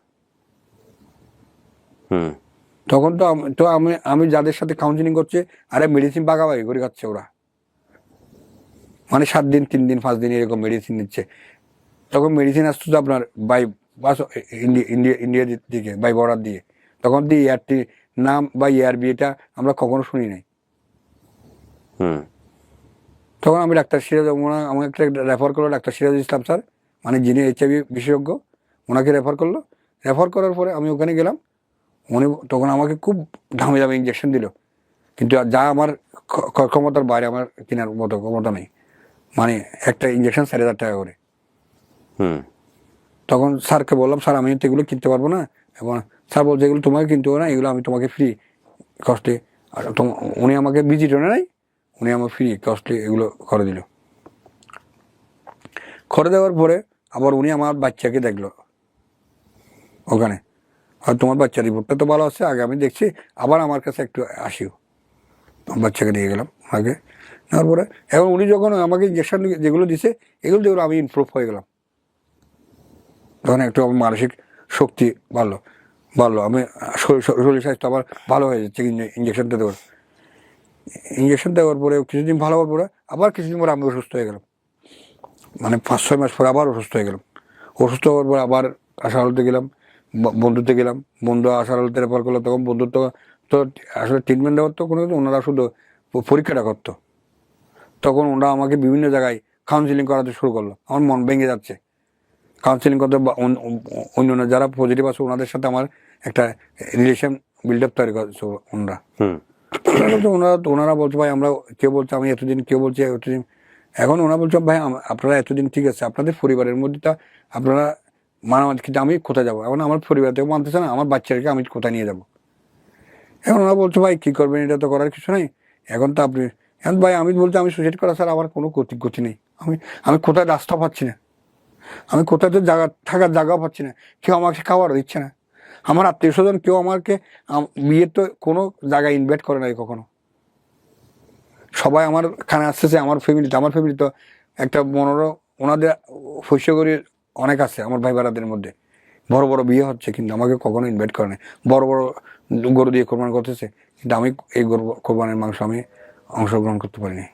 Speaker 2: তখন তো আমি যাদের সাথে কাউন্সিলিং করছে, আরে মেডিসিন বাগাবাগি করে খাচ্ছে ওরা, মানে 7 দিন 3 দিন 5 দিন এরকম মেডিসিন নিচ্ছে। তখন মেডিসিন আসতো তো আপনার বাই বাস ইন্ডিয়ার দিকে বাই বর্ডার দিয়ে, তখন দিয়ে নাম বা ERB এটা আমরা কখনো শুনি নাই। তখন আমি ডাক্তার সিরাজ, আমাকে একটা রেফার করলো ডাক্তার সিরাজ ইসলাম স্যার, মানে যিনি HIV বিশেষজ্ঞ, ওনাকে রেফার করলো। রেফার করার পরে আমি ওখানে গেলাম। উনি তখন আমাকে খুব দামি দামি ইঞ্জেকশন দিল, কিন্তু যা আমার ক্ষমতার বাইরে, আমার কেনার মতো ক্ষমতা নেই। মানে একটা ইঞ্জেকশন 4,500 টাকা করে। তখন স্যারকে বললাম, স্যার আমি তো এগুলো কিনতে পারবো না। এবং স্যার বলছে এগুলো তোমাকে কিনতে হবে না, এগুলো আমি তোমাকে ফ্রি কস্টে। আর উনি আমাকে ভিজিটও নাই, উনি আমার ফ্রি কস্টলি এগুলো করে দিল। করে দেওয়ার পরে আবার উনি আমার বাচ্চাকে দেখলো ওখানে, আর তোমার বাচ্চার রিপোর্টটা তো ভালো আছে, আগে আমি দেখছি, আবার আমার কাছে একটু আসিও। আমার বাচ্চাকে নিয়ে গেলাম আগে নেওয়ার পরে। এখন উনি যখন আমাকে ইঞ্জেকশন যেগুলো দিছে, এগুলো যেগুলো আমি ইমপ্রুভ হয়ে গেলাম। তখন একটু আমার মানসিক শক্তি বাড়লো, আমি শরীর স্বাস্থ্য আবার ভালো হয়ে যাচ্ছে ইঞ্জেকশনটা দেওয়ার। ইঞ্জেকশন দেওয়ার পরে কিছুদিন ভালো হওয়ার পরে আবার কিছুদিন পরে আমি অসুস্থ হয়ে গেলাম। মানে 5-6 মাস পরে আবার অসুস্থ হয়ে গেলাম। অসুস্থ হওয়ার পরে আবার আশারতে গেলাম, বন্ধুতে গেলাম, বন্ধু আশারতে রেফার করলো। তখন বন্ধুর তো আসলে ট্রিটমেন্ট দেওয়ার তো কোনো, ওনারা শুধু পরীক্ষাটা করতো। তখন ওনারা আমাকে বিভিন্ন জায়গায় কাউন্সিলিং করাতে শুরু করলো। আমার মন ভেঙে যাচ্ছে কাউন্সিলিং করতে। অন্য যারা পজিটিভ আছে ওনাদের সাথে আমার একটা রিলেশন বিল্ড আপ তৈরি করছে ওনারা। ওনারা বলছে ভাই আমরা, কেউ বলছে আমি এতদিন, কেউ বলছে এতদিন। এখন ওনারা বলছে ভাই আপনারা এতদিন ঠিক আছে, আপনাদের পরিবারের মধ্যে তা আপনারা মানামাতি, কিন্তু আমি কোথায় যাবো? এখন আমার পরিবার থেকে মানতেছে না, আমার বাচ্চাকে আমি কোথায় নিয়ে যাবো? এখন ওরা বলছে ভাই কী করবেন, এটা তো করার কিছু নেই। এখন তো আপনি, এখন ভাই আমি বলছি আমি সুইসাইড করা স্যার আমার কোনো গতি নেই। আমি কোথায় রাস্তা পাচ্ছি না, আমি কোথায় তো থাকার জায়গাও পাচ্ছি না, কেউ আমাকে খাওয়ারও দিচ্ছে না। আমার আত্মীয় স্বজন কেউ আমাকে বিয়ের তো কোনো জায়গায় ইনভাইট করে নাই কখনো। সবাই আমার খানে আসতেছে, আমার ফ্যামিলি তো একটা ওনাদের ফৈশ্যগরীর অনেক আছে আমার ভাই বোনেদের মধ্যে, বড় বড় বিয়ে হচ্ছে, কিন্তু আমাকে কখনো ইনভাইট করে নাই। বড় বড় গরু দিয়ে কোরবানি করতেছে, কিন্তু আমি এই গরু কোরবানির মাংস আমি অংশগ্রহণ করতে পারিনি।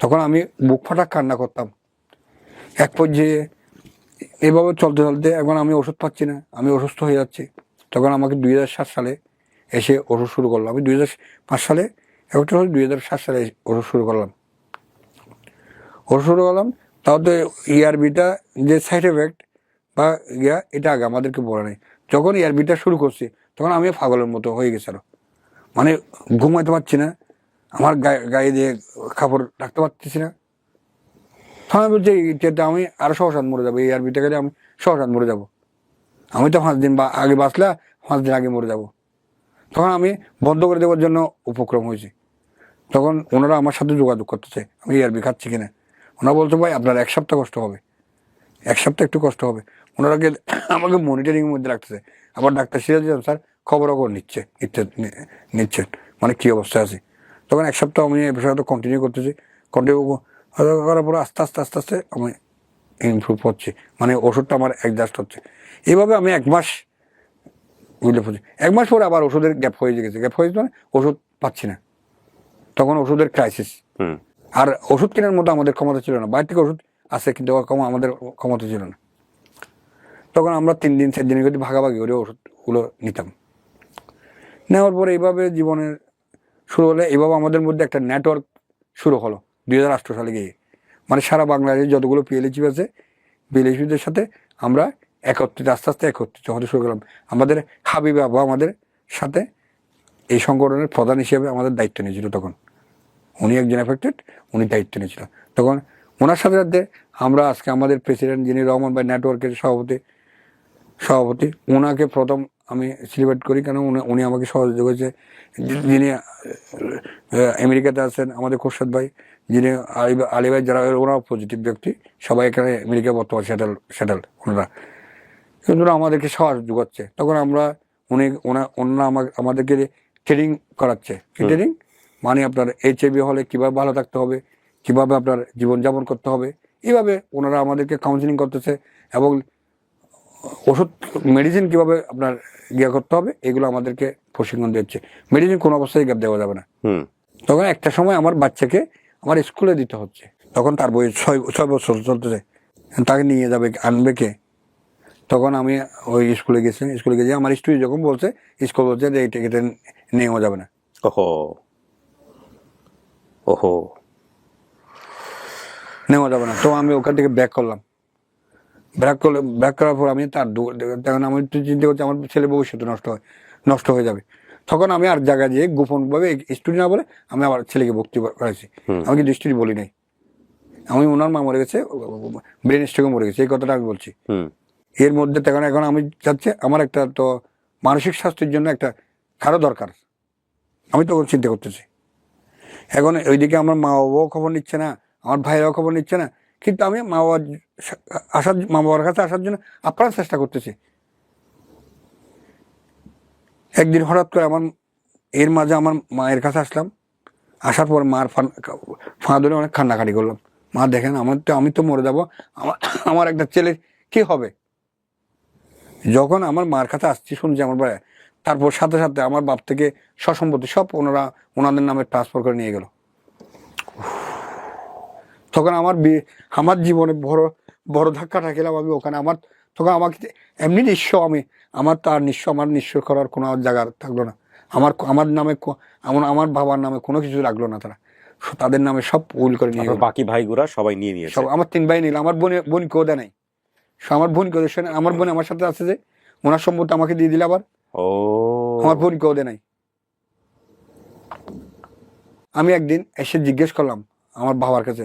Speaker 2: তখন আমি বুক ফাটা কান্না করতাম। এক পর্যায়ে এভাবে চলতে চলতে এখন আমি ওষুধ পাচ্ছি না, আমি অসুস্থ হয়ে যাচ্ছি। তখন আমাকে 2007 সালে এসে ওষুধ শুরু করলাম। আমি 2005 সালে, একটা 2007 সালে ওষুধ শুরু করলাম। তাও তো ERBটা যে সাইড এফেক্ট বা এটা আগে আমাদেরকে বলে নাই। যখন ERBটা শুরু করছি তখন আমি পাগলের মতো হয়ে গেছিল। মানে ঘুমাইতে পারছি না, আমার গায়ে দিয়ে কাপড় রাখতে পারতেছি না। আমি বলছি আমি আরো সহসাত মরে যাবো, ERBটা গেলে আমি সহসাত মরে যাবো। আমি তো 5 দিন আগে বাঁচলে 5 দিন আগে মরে যাব। তখন আমি বন্ধ করে দেওয়ার জন্য উপক্রম হয়েছি। তখন ওনারা আমার সাথে যোগাযোগ করতেছে আমি ERB খাচ্ছি কিনা। ওনারা বলছে ভাই আপনার 1 সপ্তাহ কষ্ট হবে, 1 সপ্তাহ একটু কষ্ট হবে। ওনারা আমাকে মনিটরিং এর মধ্যে রাখতেছে। আবার ডাক্তার সিরাজ স্যার খবর নিচ্ছেন মানে কি অবস্থায় আছে। তখন 1 সপ্তাহ আমি এই বিষয়টা কন্টিনিউ করার পরে আস্তে আস্তে আমি ইমপ্রুভ হচ্ছে, মানে ওষুধটা আমার অ্যাডজাস্ট হচ্ছে। এইভাবে আমি 1 মাস বুঝলে পড়ছি। 1 মাস পরে আবার ওষুধের গ্যাপ হয়ে মানে ওষুধ পাচ্ছি না। তখন ওষুধের ক্রাইসিস। আর ওষুধ কেনার মতো আমাদের ক্ষমতা ছিল না। বাইরে থেকে ওষুধ আছে কিন্তু আমাদের ক্ষমতা ছিল না। তখন আমরা 3 দিন 4 দিনের ভাগাভাগি করে ওষুধগুলো নিতাম। নেওয়ার পরে এইভাবে জীবনের শুরু হলে, এইভাবে আমাদের মধ্যে একটা নেটওয়ার্ক শুরু হলো 2008 সালে গিয়ে। মানে সারা বাংলাদেশে যতগুলো PLHP আছে, PLHPদের সাথে আমরা আস্তে আস্তে একত্রিত হতে শুরু করলাম। আমাদের হাবিব আবু আমাদের সাথে এই সংগঠনের প্রধান হিসেবে আমাদের দায়িত্ব নিয়েছিল। তখন উনি একজন এফেক্টেড, উনি দায়িত্ব নিয়েছিল। তখন ওনার সাথে সাথে আমরা আজকে আমাদের প্রেসিডেন্ট যিনি রহমান ভাই নেটওয়ার্কের সভাপতি, ওনাকে প্রথম আমি সেলিব্রেট করি, কেন উনি আমাকে সহযোগিতা করেছে। যিনি আমেরিকাতে আছেন আমাদের খোরশেদ ভাই, যিনি আলী ভাই, যারা ওনারা পজিটিভ ব্যক্তি, সবাই এখানে আমেরিকা বর্তমান সেটেল ওনারা, কিন্তু আমাদেরকে সাহায্য করছে। তখন আমরা ওনারা আমাদেরকে ট্রেনিং করাচ্ছে। কি ট্রেনিং? মানে আপনার HIV হলে কীভাবে ভালো থাকতে হবে, কীভাবে আপনার জীবনযাপন করতে হবে, এইভাবে ওনারা আমাদেরকে কাউন্সিলিং করতেছে। এবং ওষুধ মেডিসিন কীভাবে আপনার করতে হবে, এগুলো আমাদেরকে প্রশিক্ষণ দিচ্ছে। মেডিসিন কোনো অবস্থায় গ্যাপ দেওয়া যাবে না। তখন একটা সময় আমার বাচ্চাকে আমার স্কুলে দিতে হচ্ছে। তখন তার বয়স 6 বছর চলতেছে, তাকে নিয়ে যাবে, আনবে কে? তখন আমি ওই স্কুলে গেছি, স্কুলে গেছি আমার স্টুডেন্ট যখন বলছে, স্কুল বলছে যে এই টিকিটে নেওয়া যাবে না।
Speaker 1: ওহো ওহো
Speaker 2: নেওয়া যাবে না। তো আমি ওখান থেকে ব্যাক করলাম, ব্যাক করার পর আমি তার তখন আমি একটু চিন্তা করছি আমার ছেলে ভবিষ্যৎ নষ্ট হয়ে যাবে। তখন আমি আর জায়গায় যেয়ে গোপনভাবে স্টুডেন্ট না বলে আমি আমার ছেলেকে ভর্তি করাইছি। আমি কিন্তু স্টুডেন্ট বলি নাই, আমি ওনার মা মরে গেছে, ব্রেন স্ট্রোকে মরে গেছে, এই কথাটা আমি বলছি। এর মধ্যে তখন এখন আমি চাচ্ছি আমার একটা তো মানসিক স্বাস্থ্যের জন্য একটা কারো দরকার, আমি তখন চিন্তা করতেছি। এখন ওইদিকে আমার মা বাবাও খবর নিচ্ছে না, আমার ভাইরাও খবর নিচ্ছে না, কিন্তু আমি মা বাবার কাছে আসার জন্য আপ্রাণ চেষ্টা করতেছি। একদিন হঠাৎ করে এর মাঝে আমার মায়ের কাছে আসলাম, আসার পর মার ফা ধরে অনেক কান্নাকাটি করলাম। মা দেখেন আমি তো মরে যাবো, আমার একটা ছেলে কি হবে। যখন আমার মার কাছে আসছি শুনছি আমার ভাই, তারপর সাথে সাথে আমার বাপ থেকে সসম্পত্তি সব ওনাদের নামে ট্রান্সফার করে নিয়ে গেল। তখন আমার জীবনে বড় ধাক্কাটা খেলাম আমি ওখানে। তখন আমাকে এমনি আমার নিঃস্ব করার কোনো জায়গা থাকলো না। আমার নামে আমার বাবার নামে কোনো কিছু রাখলো না, তাদের নামে সব উইল করে নিয়ে গেল।
Speaker 1: বাকি ভাইগুলা সবাই নিয়ে নিয়েছে,
Speaker 2: সব আমার 3 ভাই নিল। আমার বোন কেউ দেয় নাই, আমার বোন কেউ দেয়, আমার বোন আমার সাথে আছে যে ওনার সম্পত্তি আমাকে দিয়ে দিলে আবার। আমার বোন কেউ দেয় নাই। আমি একদিন এসে জিজ্ঞেস করলাম আমার বাবার কাছে,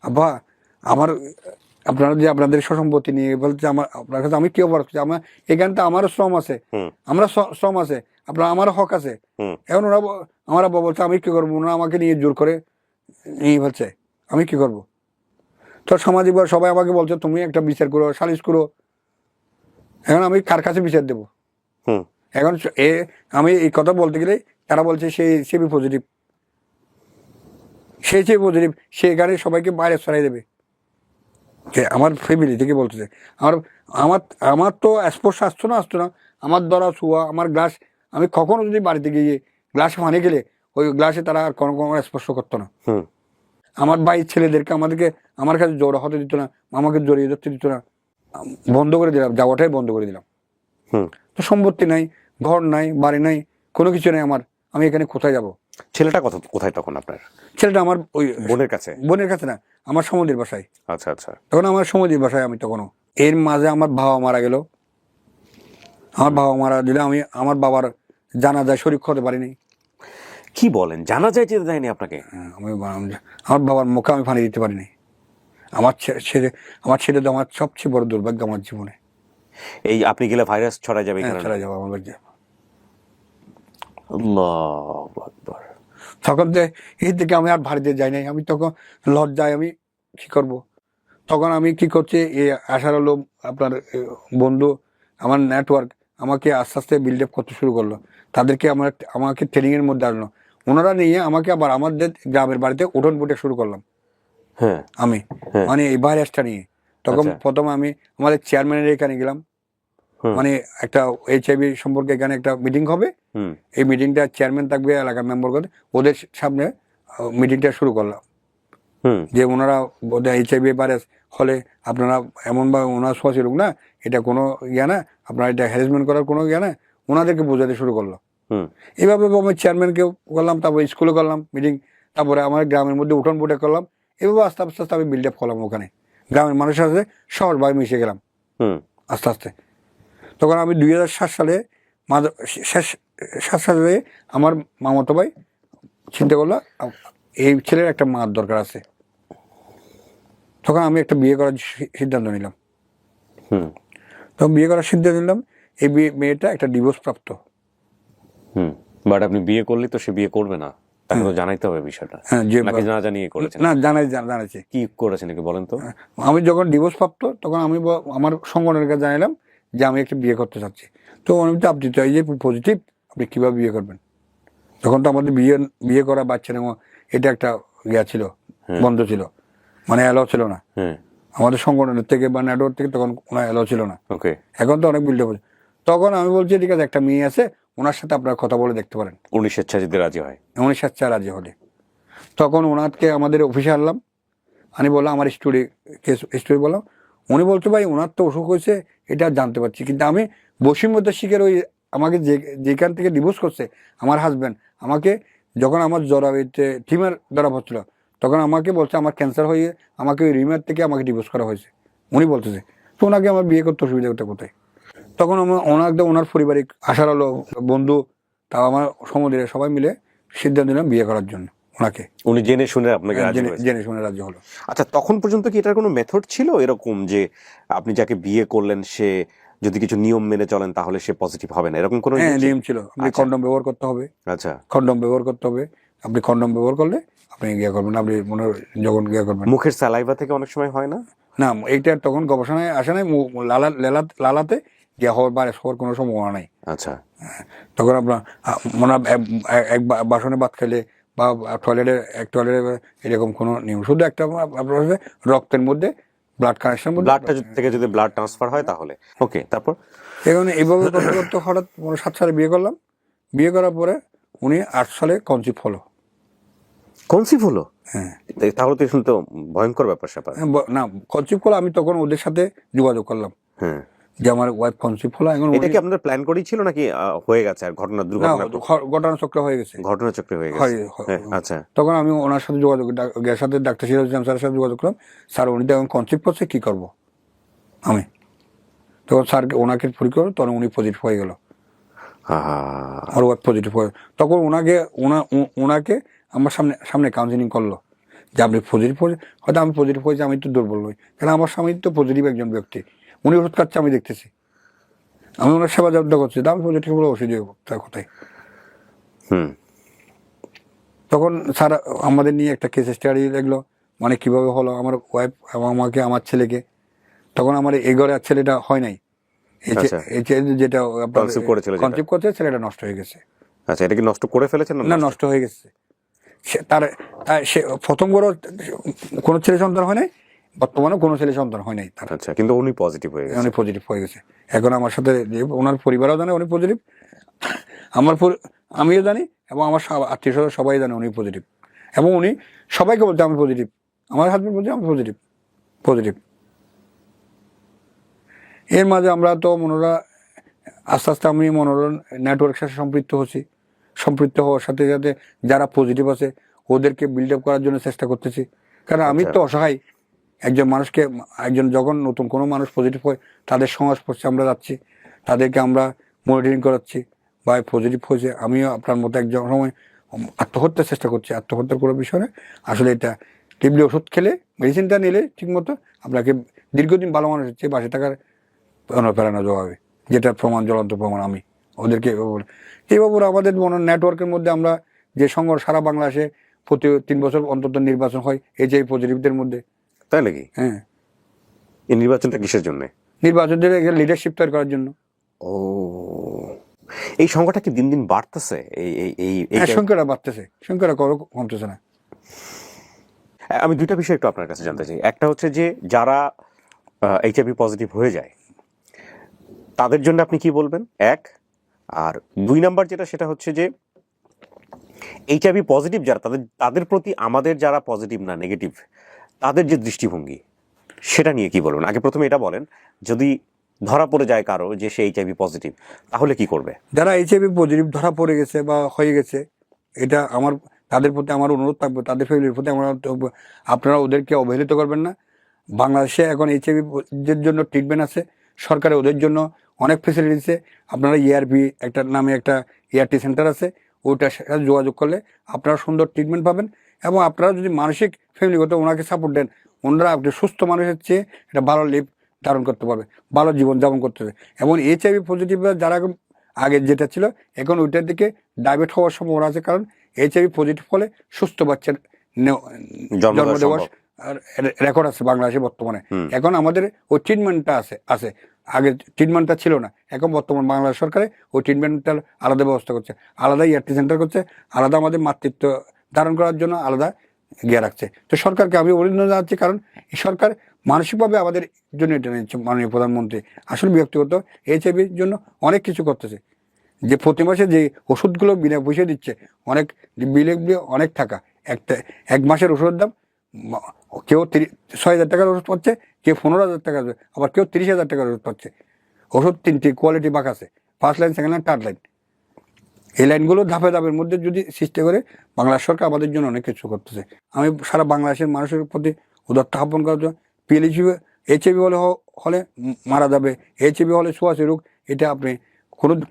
Speaker 2: আব্বা আপনাদের সম্পত্তি নিয়ে বলছে আপনার কাছে আমি কি অপরাধ করছি? এখানে তো আমারও শ্রম আছে, শ্রম আছে, আমারও হক আছে। এখন আমার আব্বা বলছে আমি কি করবো, ওনারা আমাকে নিয়ে জোর করে নিয়ে বলছে, আমি কি করবো? তো সামাজিক সবাই আমাকে বলছে তুমি একটা বিচার করো, সালিশ করো। এখন আমি কার কাছে বিচার দেবো? এখন আমি এই কথা বলতে গেলে তারা বলছে সে বি পজিটিভ, সে এখানে সবাইকে বাইরে সরাই দেবে। আমার ফ্যামিলি থেকে বলতেছে। আমার তো স্পর্শ আসতো না, আমার দ্বারা ছোঁয়া, আমার গ্লাস, আমি কখনো যদি বাড়িতে গিয়ে গ্লাসে পানি গেলে ওই গ্লাসে তারা আর কোনো স্পর্শ করতো না। আমার ভাইয়ের ছেলেদেরকে আমার কাছে জড়ো হতে দিত না, আমাকে জড়িয়ে ধরতে দিত না। বন্ধ করে দিলাম, যাওয়াটাই বন্ধ করে দিলাম। তো সম্পত্তি নাই, ঘর নাই, বাড়ি নাই, কোনো কিছু নেই আমার। আমি এখানে কোথায় যাব?
Speaker 1: ছেলেটা কোথায় তখন আপনার?
Speaker 2: ছেলেটা আমার ওই
Speaker 1: বোনের কাছে
Speaker 2: না, আমার সমুদ্রের বাসায়।
Speaker 1: আচ্ছা আচ্ছা।
Speaker 2: তখন আমার সমুদ্রের বাসায় আমি তখনও। এর মাঝে আমার বাবা মারা গেল। আমার বাবা মারা দিলে আমি আমার বাবার জানাজায় শরীক হতে পারিনি।
Speaker 1: কি বলেন, জানাজায় যেতে দেয়নি আপনাকে?
Speaker 2: আমার বাবার মুখে আমি পানি দিতে পারিনি। আমার ছেলে তো আমার সবচেয়ে বড় দুর্ভাগ্য আমার জীবনে।
Speaker 1: এই আপনি গেলে ভাইরাস ছড়া যাবে,
Speaker 2: ছড়া যাবে আমার বাড়িতে।
Speaker 1: আল্লাহু আকবার।
Speaker 2: তখন এই থেকে আমি আর বাড়িতে যাই নাই। আমি তখন লজ্জায় আমি কি করব। তখন আমি কি করছি, আশার আলো আপনার বন্ধু, আমার নেটওয়ার্ক আমাকে আস্তে আস্তে বিল্ড আপ করতে শুরু করলো। তাদেরকে আমাকে ট্রেনিং এর মধ্যে আনলো। ওনারা নিয়ে আমাকে আবার আমাদের গ্রামের বাড়িতে উঠোন পুটে শুরু করলাম আমি, মানে এই ভাইরাসটা নিয়ে। তখন প্রথমে আমি আমাদের চেয়ারম্যানের এখানে গেলাম, মানে একটা HIV সম্পর্কে এখানে একটা মিটিং হবে। এই মিটিংটা চেয়ারম্যান থাকবে, এলাকার মেম্বার করে, ওদের সামনে মিটিংটা শুরু করলাম যে ওনারা বোধহয় HIV ভাইরাস হলে আপনারা এমনভাবে ওনার ছোঁয়াছি রোগ না, এটা কোনো ইয়ে না, আপনারা এটা হ্যারাসমেন্ট করার কোনো ইয়ে না, ওনাদেরকে বোঝাতে শুরু করলো। এইভাবে আমি চেয়ারম্যানকেও করলাম, তারপর স্কুলে করলাম মিটিং, তারপরে আমার গ্রামের মধ্যে উঠোন পুটে করলাম। এভাবে আস্তে আস্তে আমি বিল্ড আপ করলাম। ওখানে গ্রামের মানুষের সাথে সহজভাবে মিশে গেলাম আস্তে আস্তে। তখন আমি 2007 সালে আমার মামাতো ভাই চিন্তা করলো এই ছেলের একটা মার দরকার আছে। তখন আমি একটা বিয়ে করার সিদ্ধান্ত নিলাম। তখন বিয়ে করার সিদ্ধান্ত নিলাম। এই মেয়েটা একটা ডিভোর্স প্রাপ্ত।
Speaker 1: বাট আপনি বিয়ে করলে তো সে বিয়ে করবে না, তাকে তো জানাইতে হবে বিষয়টা। নাকি না জানিয়ে করেছেন?
Speaker 2: না, জানাইছে।
Speaker 1: কি করেছেন নাকি বলেন তো?
Speaker 2: আমি যখন ডিভোর্স প্রাপ্ত তখন আমি আমার সংগঠনের কাছে জানালাম যে আমি একটা বিয়ে করতে চাচ্ছি। তো আপনি তো এই যে পজিটিভ, আপনি কিভাবে বিয়ে করবেন? তখন তো আমাদের বিয়ে করা বাচ্চা নেওয়া এটা একটা ইয়া ছিল, বন্ধ ছিল, মানে অ্যালাউ ছিল না আমাদের সংগঠনের থেকে বা নেটওয়ার্ক থেকে, তখন কোনো অ্যালাউ ছিল না। এখন তো অনেক বিল্ড আপ। তখন আমি বলছি ঠিক আছে, একটা মেয়ে আছে, ওনার সাথে আপনারা কথা বলে দেখতে পারেন।
Speaker 1: উনি স্বেচ্ছায় রাজি হয়?
Speaker 2: উনি স্বেচ্ছায় রাজি হলে তখন ওনাকে আমাদের অফিসে আনলাম। আমি বললাম আমার স্টোরি বললাম, উনি বলতে ভাই ওনার তো অসুখ হয়েছে এটা জানতে পারছি, কিন্তু আমি বৈষম্যতার শিকার ওই আমাকে যেখান থেকে ডিভোর্স করছে আমার হাজব্যান্ড, আমাকে যখন আমার জরাবিতে টিমার ধরা পড়ছিল তখন আমাকে বলছে আমার ক্যান্সার হয়ে আমাকে ওই রিমার থেকে আমাকে ডিভোর্স করা হয়েছে, উনি বলতেছে। তো ওনাকে আমার বিয়ে করতে অসুবিধাটা কোথায়? তখন আমার ওনার পারিবারিক আশার আলো বন্ধু তাও আমার সমুদ্রে সবাই মিলে সিদ্ধান্ত নিলাম বিয়ে করার জন্য ওনাকে।
Speaker 1: উনি জেনে শুনে আপনাকে রাজি হয়েছে?
Speaker 2: জেনে শুনে রাজি হলো।
Speaker 1: আচ্ছা, তখন পর্যন্ত কি এটার কোনো মেথড ছিল এরকম যে আপনি যাকে বিয়ে করলেন সে যদি কিছু নিয়ম মেনে চলেন তাহলে সে পজিটিভ হবে না, এরকম কোনো
Speaker 2: নিয়ম ছিল? আপনি কন্ডম ব্যবহার করতে হবে।
Speaker 1: আচ্ছা,
Speaker 2: কন্ডম ব্যবহার করতে হবে। আপনি কন্ডম ব্যবহার করলে আপনি ইয়ে করবেন, আপনি মনে যখন ইয়ে করবেন।
Speaker 1: মুখের স্যালাইভা থেকে অনেক সময় হয় না?
Speaker 2: না, এইটা তখন গবেষণায় আসে নাই, লালাতে গিয়া হওয়ার কোনো সম্ভাবনা নাই।
Speaker 1: আচ্ছা,
Speaker 2: তখন আপনার মনে এক বাসনে ভাত খেলে বা টয়লেটে এরকম কোনো নিয়ম, শুধু একটা আপনার হচ্ছে রক্তের মধ্যে ব্লাড কানেকশন,
Speaker 1: ব্লাডটা থেকে যদি ব্লাড ট্রান্সফার হয় তাহলে ওকে। তারপর
Speaker 2: এখন এইভাবে করতে করতে হঠাৎ 7 সালে বিয়ে করলাম। বিয়ে করার পরে উনি 8 সালে কনসিভ হলো। হ্যাঁ,
Speaker 1: তাহলে তো শুনতে ভয়ঙ্কর ব্যাপার স্যাপার।
Speaker 2: না, কনসিভ হলো, আমি তখন ওদের সাথে যোগাযোগ করলাম
Speaker 1: হ্যাঁ,
Speaker 2: যে আমার ওয়াইফ কনসিভ হলো। এখন
Speaker 1: এটা কি আপনাদের প্ল্যান করেই ছিল নাকি হয়ে গেছে আর
Speaker 2: ঘটনাচক্র হয়ে গেছে?
Speaker 1: ঘটনাচক্রে হয়ে গেছে। আচ্ছা,
Speaker 2: তখন আমি ওনার সাথে সাথে ডাক্তার সিরাজ ইসলাম স্যারের সাথে যোগাযোগ করলাম, স্যার উনি তো এখন কনসিভ করছে, কি করব আমি? তখন স্যারকে ওনাকে পরীক্ষা করলো, তখন উনি পজিটিভ হয়ে গেল, আমার ওয়াইফ পজিটিভ হয়ে। তখন ওনাকে আমার সামনে কাউন্সিলিং করলো যে আপনি পজিটিভ হয়েছে, হয়তো আমি পজিটিভ হয়েছি, আমি একটু দুর্বল হই, কারণ আমার স্বামী তো পজিটিভ একজন ব্যক্তি, উনি ওষুধ খাচ্ছে আমি দেখতেছি, আমি ওনার সেবা যত্ন করছি, আমি পজিটিভ হলে ওষুধ তার কোথায়। তখন স্যার আমাদের নিয়ে একটা কেস স্টাডি দেখলো, মানে কিভাবে হলো আমার ওয়াইফ এবং আমাকে, আমার ছেলেকে। তখন আমার এই ঘরে ছেলেটা হয় নাই, যেটা কনসিভ করছে ছেলেটা নষ্ট হয়ে গেছে।
Speaker 1: আচ্ছা, এটা কি নষ্ট করে ফেলেছেন?
Speaker 2: না, নষ্ট হয়ে গেছে। সে প্রথম বড় কোনো ছেলে সন্তান হয় নাই, বর্তমানে কোনো ছেলে সন্তান হয় নাই তার।
Speaker 1: আচ্ছা, কিন্তু উনি পজিটিভ হয়ে গেছে।
Speaker 2: উনি পজিটিভ হয়ে গেছে। এখন আমার সাথে ওনার পরিবারও জানে উনি পজিটিভ, আমিও জানি, এবং আমার আত্মীয় স্বজন সবাই জানে উনি পজিটিভ, এবং উনি সবাইকে বলছে আমি পজিটিভ, আমার হাজবেন্ড বলছে আমি পজিটিভ। এর মাঝে আমরা তো আস্তে আস্তে আমি নেটওয়ার্কের সাথে সম্পৃক্ত হওয়ার সাথে সাথে যারা পজিটিভ আছে ওদেরকে বিল্ড আপ করার জন্য চেষ্টা করতেছি, কারণ আমি তো অসহায় একজন মানুষকে, যখন নতুন কোনো মানুষ পজিটিভ হয় তাদের সংস্পর্শে আমরা যাচ্ছি, তাদেরকে আমরা মনিটরিং করাচ্ছি, বা পজিটিভ হয়েছে। আমিও আপনার মতো একজন সময় আত্মহত্যার চেষ্টা করছি, আত্মহত্যার কোনো বিষয় না আসলে। এটা টিপলি ওষুধ খেলে, মেডিসিনটা নিলে ঠিক মতো আপনাকে দীর্ঘদিন ভালো মানুষ হচ্ছে বাসে থাকার অনুপ্রেরণা জবাবে, যেটা জ্বলন্ত প্রমাণ আমি ওদেরকে বলি। এইভাবে আমাদের নেটওয়ার্কের মধ্যে আমরা যে সংঘ সারা বাংলাদেশে প্রতি 3 বছর অন্তত নির্বাচন হয় এইচআইভি পজিটিভদের মধ্যে।
Speaker 1: তাই নাকি?
Speaker 2: হ্যাঁ।
Speaker 1: এই নির্বাচনটা কিসের জন্য?
Speaker 2: নির্বাচনের লিডারশিপ তৈরি করার জন্য।
Speaker 1: ও, এই সংখ্যাটা কি দিন দিন বাড়তেছে?
Speaker 2: সংখ্যাটা বাড়তেছে, সংখ্যাটা কমতেছে না।
Speaker 1: আমি দুইটা বিষয় একটু আপনার কাছে জানতে চাই। একটা হচ্ছে যে যারা এইচআইভি পজিটিভ হয়ে যায় তাদের জন্য আপনি কি বলবেন, এক। আর 2 নাম্বার যেটা, সেটা হচ্ছে যে এইচআইভি পজিটিভ যারা তাদের প্রতি আমাদের যারা পজিটিভ না নেগেটিভ তাদের যে দৃষ্টিভঙ্গি সেটা নিয়ে কি বলবেন? আগে প্রথমে এটা বলেন, যদি ধরা পড়ে যায় কারো যে সে এইচআইভি পজিটিভ তাহলে কি করবে?
Speaker 2: যারা এইচআইভি পজিটিভ ধরা পড়ে গেছে বা হয়ে গেছে, এটা তাদের প্রতি আমার অনুরোধ থাকবে, তাদের ফ্যামিলির প্রতি আমার আপনারা ওদেরকে অবহেলিত করবেন না। বাংলাদেশে এখন এইচআইভি এর জন্য ট্রিটমেন্ট আছে, সরকারে ওদের জন্য অনেক ফেসিলিটি আছে। আপনারা ERP নামে একটা ERT সেন্টার আছে, ওইটার সাথে যোগাযোগ করলে আপনারা সুন্দর ট্রিটমেন্ট পাবেন। এবং আপনারা যদি মানসিক ফ্যামিলিগত ওনাকে সাপোর্ট দেন, ওনারা আপনি সুস্থ মানুষের চেয়ে একটা ভালো লিভ ধারণ করতে পারবে, ভালো জীবনযাপন করতে হবে। এবং এইচআইভি পজিটিভ যারা আগে যেটা ছিল এখন ওইটার দিকে ডাইভার্ট হওয়ার সম্ভাবনা আছে, কারণ এইচআইভি পজিটিভ হলে সুস্থ বাচ্চার জন্ম দেওয়ার রেকর্ড আছে বাংলাদেশে বর্তমানে। এখন আমাদের ওই ট্রিটমেন্টটা আছে, আগে ট্রিটমেন্টটা ছিল না, এখন বর্তমান বাংলাদেশ সরকারে ওই ট্রিটমেন্টটার আলাদা ব্যবস্থা করছে, আলাদা ERT সেন্টার করছে, আলাদা আমাদের মাতৃত্ব ধারণ করার জন্য আলাদা গিয়ে রাখছে। তো সরকারকে আমি অভিনন্দন জানাচ্ছি, কারণ এই সরকার মানসিকভাবে আমাদের জন্য এটা নিচ্ছে। মাননীয় প্রধানমন্ত্রী আসলে ব্যক্তিগত এইচআইভির জন্য অনেক কিছু করতেছে, যে প্রতি মাসে যে ওষুধগুলো বিনা পয়সা দিচ্ছে, অনেক বিলে অনেক টাকা, এক মাসের ওষুধের দাম কেউ 6,000 টাকার ওষুধ পাচ্ছে, কেউ 15,000 টাকার, আবার কেউ 30,000 টাকার ওষুধ পাচ্ছে। ওষুধ 3টি কোয়ালিটি ভাগ আছে, first line, second line, third line. এই লাইনগুলো ধাপে ধাপের মধ্যে যদি সৃষ্টি করে, বাংলাদেশ সরকার আমাদের জন্য অনেক কিছু করতেছে। আমি সারা বাংলাদেশের মানুষের প্রতি উদাত্ত আহ্বান করার জন্য, এইচআইভি হলে মারা যাবে, এইচআইভি হলে ছোঁয়াচে রোগ, এটা আপনি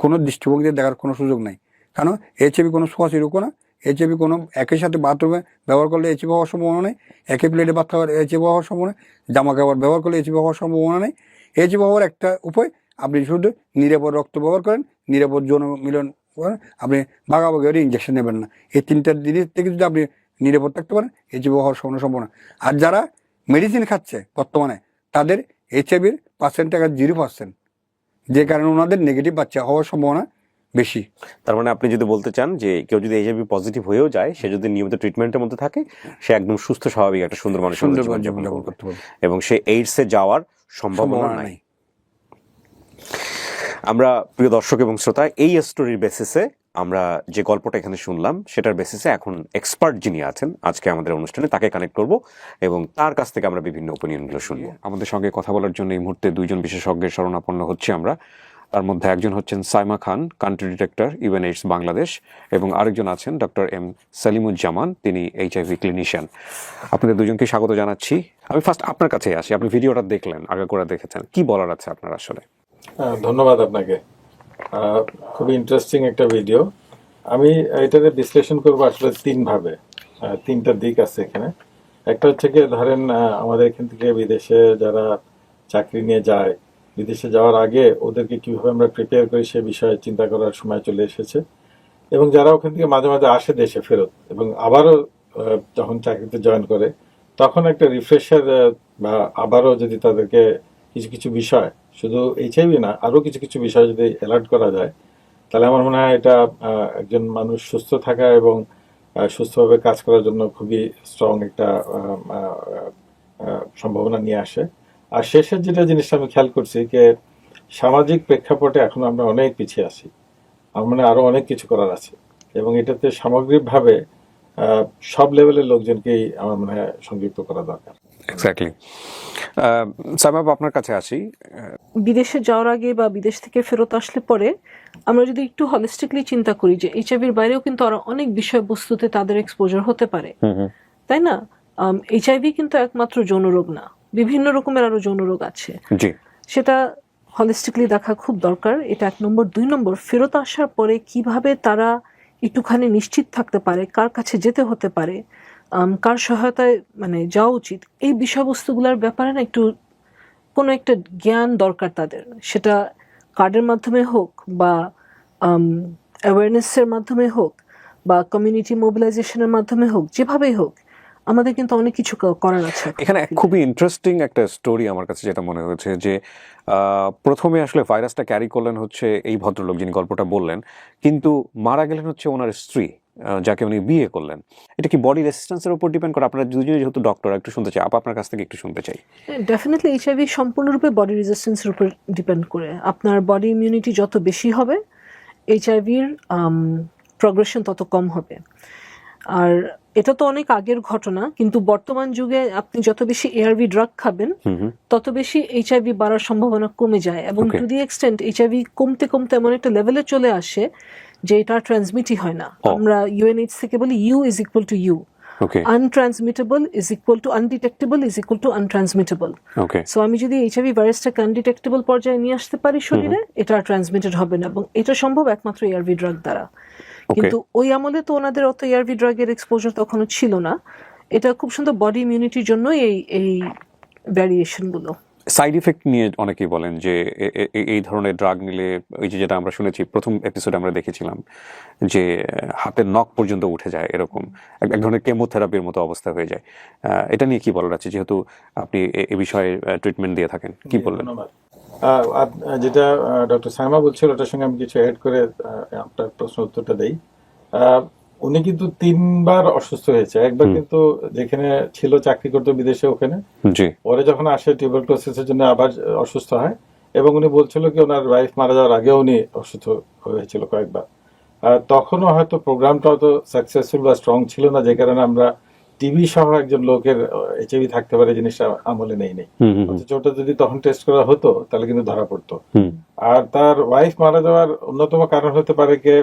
Speaker 2: কোনো দৃষ্টিভঙ্গি দেখার কোনো সুযোগ নাই। কারণ এইচআইভি কোনো ছোঁয়াচে রোগও না। এইচআইভি কোনো একই সাথে বাথরুমে ব্যবহার করলে এইচআইভি হওয়ার সম্ভাবনা নেই, একই প্লেটে ভাত খাওয়ার এইচআইভি হওয়ার সম্ভাবনা, জামা কাপড় ব্যবহার করলে এইচআইভি হওয়ার সম্ভাবনা নেই। এইচআইভি হওয়ার একটা উপায়, আপনি শুধু নিরাপদ রক্ত ব্যবহার করেন, নিরাপদ যৌন মিলন করেন, আপনি ভাগাভাগি করে ইঞ্জেকশন নেবেন না। এই 3টা জিনিস থেকে যদি আপনি নিরাপদ থাকতে পারেন, এইচআইভি হওয়ার সম্ভাবনা। আর যারা মেডিসিন খাচ্ছে বর্তমানে, তাদের এইচআইভির পার্সেন্ট 0%, যে কারণে ওনাদের নেগেটিভ বাচ্চা হওয়ার সম্ভাবনা বেশি।
Speaker 1: তার মানে আপনি যদি বলতে চান যে কেউ যদি এইচআইভি পজিটিভ হয়েও যায়, সে যদি নিয়মিত ট্রিটমেন্টের মধ্যে থাকে, সে একদম সুস্থ স্বাভাবিক একটা সুন্দর মানুষ
Speaker 2: জীবনযাপন করতে পারবে
Speaker 1: এবং সে এইডসে যাওয়ার সম্ভাবনা নাই। আমরা প্রিয় দর্শক এবং শ্রোতা, এই স্টোরির বেসিসে আমরা যে গল্পটা এখানে শুনলাম, সেটার বেসিসে এখন এক্সপার্ট যিনি আছেন আজকে আমাদের অনুষ্ঠানে, তাকে কানেক্ট করব এবং তার কাছ থেকে আমরা বিভিন্ন ওপিনিয়নগুলো শুনবো। আমাদের সঙ্গে কথা বলার জন্য এই মুহূর্তে 2জন বিশেষজ্ঞের শরণাপন্ন হচ্ছে আমরা। তার মধ্যে একজন হচ্ছেন সাইমা খান, কান্ট্রি ডিরেক্টর UNAIDS বাংলাদেশ, এবং আরেকজন আছেন ডক্টর M সালিমুজ্জামান, তিনি এইচআইভি ক্লিনিশিয়ান। আপনাদের দুজনকে স্বাগত জানাচ্ছি। আমি ফার্স্ট আপনার কাছে আসি, আপনি ভিডিওটা দেখলেন, আগে করে দেখেছেন, কি বলার আছে আপনার আসলে?
Speaker 3: ধন্যবাদ আপনাকে। খুবই ইন্টারেস্টিং একটা ভিডিও। আমি এটাকে বিশ্লেষণ করবো আসলে 3 ভাবে, 3টা দিক আছে এখানে। একটা হচ্ছে কি, ধরেন আমাদের এখান থেকে বিদেশে যারা চাকরি নিয়ে যায়, বিদেশে যাওয়ার আগে ওদেরকে কিভাবে আমরা প্রিপেয়ার করি সে বিষয়ে চিন্তা করার সময় চলে এসেছে। এবং যারা ওখান থেকে মাঝে মাঝে আসে দেশে ফেরত এবং আবারও যখন চাকরিতে জয়েন করে, তখন একটা রিফ্রেশার বা আবারও যদি তাদেরকে কিছু কিছু বিষয়, শুধু এইচআইভি না, আরো কিছু কিছু বিষয় যদি অ্যালার্ট করা যায়, তাহলে আমার মনে হয় এটা একজন মানুষ সুস্থ থাকা এবং সুস্থভাবে কাজ করার জন্য খুবই স্ট্রং একটা সম্ভাবনা নিয়ে আসে। আর শেষের যেটা জিনিসটা আমি খেয়াল করছি যে সামাজিক প্রেক্ষাপটে এখন আমরা অনেক পিছিয়ে আছি। আমার মনে হয় আরো অনেক কিছু করার আছে এবং এটাতে সামগ্রিকভাবে সব লেভেলের লোকজনকেই আমার মনে হয় সংযুক্ত করা দরকার।
Speaker 1: এক্স্যাক্টলি। সাইমা, আপনার কাছে আসি।
Speaker 4: বিদেশে যাওয়ার আগে বা বিদেশ থেকে ফেরত আসলে পরে আমরা যদি একটু হলিস্টিকলি চিন্তা করি যে এইচআইভির বাইরেও কিন্তু আরো অনেক বিষয়বস্তুতে তাদের এক্সপোজার হতে পারে, তাই না? এইচআইভি কিন্তু একমাত্র যৌন রোগ না, বিভিন্ন রকমের আরো যৌন রোগ আছে, সেটা হলিস্টিকলি দেখা খুব দরকার। এটা 1 নম্বর। 2 নম্বর, ফেরত আসার পরে কিভাবে তারা একটুখানি নিশ্চিত থাকতে পারে, কার কাছে যেতে হতে পারে, কার সহায়তায় মানে যাওয়া উচিত, এই বিষয়বস্তুগুলোর ব্যাপারে না একটু কোনো একটা জ্ঞান দরকার তাদের। সেটা কার্ডের মাধ্যমে হোক বা অ্যাওয়ারনেসের মাধ্যমে হোক বা কমিউনিটি মোবিলাইজেশনের মাধ্যমে হোক, যেভাবেই হোক, আমাদের কিন্তু অনেক কিছু করার আছে।
Speaker 1: এখানে খুবই ইন্টারেস্টিং একটা স্টোরি আমার কাছে যেটা মনে হয়েছে যে প্রথমে আসলে ভাইরাসটা ক্যারি করলেন হচ্ছে এই ভদ্রলোক যিনি গল্পটা বললেন, কিন্তু মারা গেলেন হচ্ছে ওনার স্ত্রী, যাকে উনি বিয়ে করলেন। এটা কি বডি রেসিস্ট্যান্সের উপর ডিপেন্ড করে? আপনারা দুজনে যেহেতু ডক্টর, একটু শুনতে চাই, আপনার কাছ থেকে একটু শুনতে চাই।
Speaker 4: ডেফিনেটলি এইচআইভি সম্পূর্ণরূপে বডি রেজিস্ট্যান্সের উপর ডিপেন্ড করে। আপনার বডি ইমিউনিটি যত বেশি হবে, এইচআইভির প্রগ্রেশন তত কম হবে। আর এটা তো অনেক আগের ঘটনা, কিন্তু বর্তমান যুগে আপনি যত বেশি এআরভি ড্রাগ খাবেন, তত বেশি এইচআইভি বাড়ার সম্ভাবনা কমে যায় এবং টু দি এক্সটেন্ট এইচআইভি কমতে কমতে এমন একটা লেভেলে চলে আসে যে এটা ট্রান্সমিটই হয় না। আমরা UNAIDS থেকে বলি U is equal to U, untransmittable is equal to undetectable is equal to untransmittable. So আমি যদি এইচআইভি ভাইরাসটাকে আনডিটেক্টেবল পর্যায়ে নিয়ে আসতে পারি শরীরে, এটা ট্রান্সমিটেড হবে না, এবং এটা সম্ভব একমাত্র এআরভি ড্রাগ দ্বারা। কিন্তু ওই আমলে তো ওনাদের অত এআরভি ড্রাগের এক্সপোজার তখনও ছিল না। এটা খুব সুন্দর বডি ইমিউনিটির জন্য এই ভ্যারিয়েশন গুলো।
Speaker 1: সাইড ইফেক্ট নিয়ে অনেকেই বলেন যে এই ধরনের ড্রাগ নিলে, ওই যে যেটা আমরা শুনেছি প্রথম এপিসোডে আমরা দেখেছিলাম, যে হাতের নখ পর্যন্ত উঠে যায়, এরকম এক ধরনের কেমোথেরাপির মতো অবস্থা হয়ে যায়। এটা নিয়ে কি বলার আছে, যেহেতু আপনি এই বিষয়ে ট্রিটমেন্ট দিয়ে থাকেন, কি বলবেন?
Speaker 3: যেটা ডক্টর সাইমা বলছিল ওটার সঙ্গে আমি কিছু অ্যাড করে আপনার প্রশ্ন উত্তরটা দেই। উনি কিন্তু 3 বার অসুস্থ হয়েছে। একবার কিন্তু যেখানে ছিল চাকরি করতো বিদেশে, ওখানে পরে যখন আসে টিউবারকুলোসিসের জন্য আবার অসুস্থ হয়, এবং উনি বলছিল কি ওনার ওয়াইফ মারা যাওয়ার আগেও উনি অসুস্থ হয়েছিল কয়েকবার। তখনও হয়তো প্রোগ্রামটা অত সাকসেসফুল বা স্ট্রং ছিল না, যে কারণে আমরা টিবি সহ একজন লোকের এইচআইভি থাকতে পারে জিনিসটা আমলে নেই অথচ ওটা যদি তখন টেস্ট করা হতো তাহলে কিন্তু ধরা পড়তো। আর তার ওয়াইফ মারা যাওয়ার অন্যতম কারণ হতে পারে যে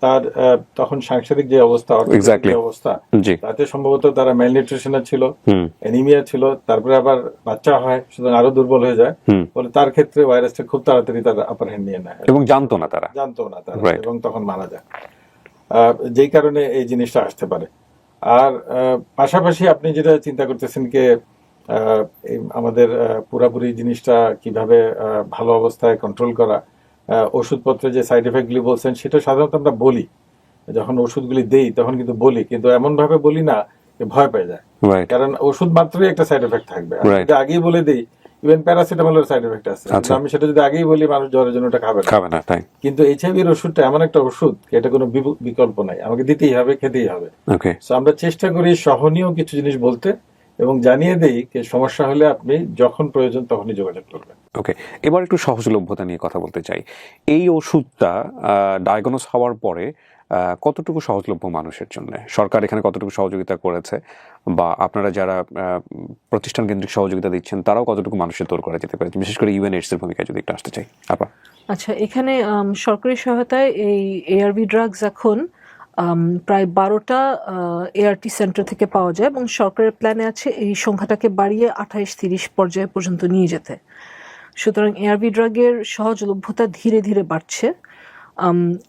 Speaker 3: তার তখন সাংসারিক যে অবস্থা, অর্থনৈতিক যে অবস্থা, তাতে সম্ভবত তারা ম্যালনিউট্রিশনে ছিল, অ্যানিমিয়া ছিল, তারপরে আবার বাচ্চা হয়, সুতরাং আরো দুর্বল হয়ে যায়। বলে তার ক্ষেত্রে ভাইরাসটা খুব তাড়াতাড়ি তার আপার হ্যান্ড নিয়ে নেয় এবং জানতো না তারা এবং তখন মারা যায়, যেই কারণে এই জিনিসটা আসতে পারে। আর পাশাপাশি আপনি যেটা চিন্তা করতেছেন যে আমাদের পুরাপুরি জিনিসটা কিভাবে ভালো অবস্থায় কন্ট্রোল করা, ওষুধপত্রে যে সাইড এফেক্ট গুলি বলছেন সেটা সাধারণত আমরা বলি, যখন ওষুধগুলি দেই তখন কিন্তু বলি, কিন্তু এমন ভাবে বলি না যে ভয় পেয়ে যায়, কারণ ওষুধ মাত্রই একটা সাইড এফেক্ট থাকবে। যদি আগেই বলে দিই, ইভেন প্যারাসিটামলের সাইড এফেক্ট আছে, আমি সেটা যদি আগেই বলি মানুষ জ্বরের জন্য ওটা খাবে না। কিন্তু এইচআইভির ওষুধটা এমন একটা ওষুধ, এটা কোনো বিকল্প নাই, আমাকে দিতেই হবে, খেতেই হবে। সো আমরা চেষ্টা করি সহনীয় কিছু জিনিস বলতে এবং জানিয়ে দেই যে সমস্যা হলে আপনি যখন প্রয়োজন তখনই যোগাযোগ করবেন।
Speaker 1: ওকে, এবার একটু সহজলভ্যতা নিয়ে কথা বলতে চাই। এই ওষুধটা ডায়াগনোস হওয়ার পরে কতটুকু সহজলভ্য মানুষের জন্য? সরকার এখানে কতটুকু সহযোগিতা করেছে, বা আপনারা যারা প্রতিষ্ঠান কেন্দ্রিক সহযোগিতা দিচ্ছেন তারাও কতটুকু মানুষের দূর করে যেতে পারে, বিশেষ করে ইউএনএইডস এর ভূমিকায় যদি একটু আসতে চাই।
Speaker 4: আচ্ছা, এখানে সরকারি সহায়তায় এই এআরভি ড্রাগস এখন প্রায় 12টা এআরটি সেন্টার থেকে পাওয়া যায় এবং সরকারের প্ল্যানে আছে এই সংখ্যাটাকে বাড়িয়ে 28-30 পর্যায় পর্যন্ত নিয়ে যেতে। সুতরাং এআরভি ড্রাগের সহজলভ্যতা ধীরে ধীরে বাড়ছে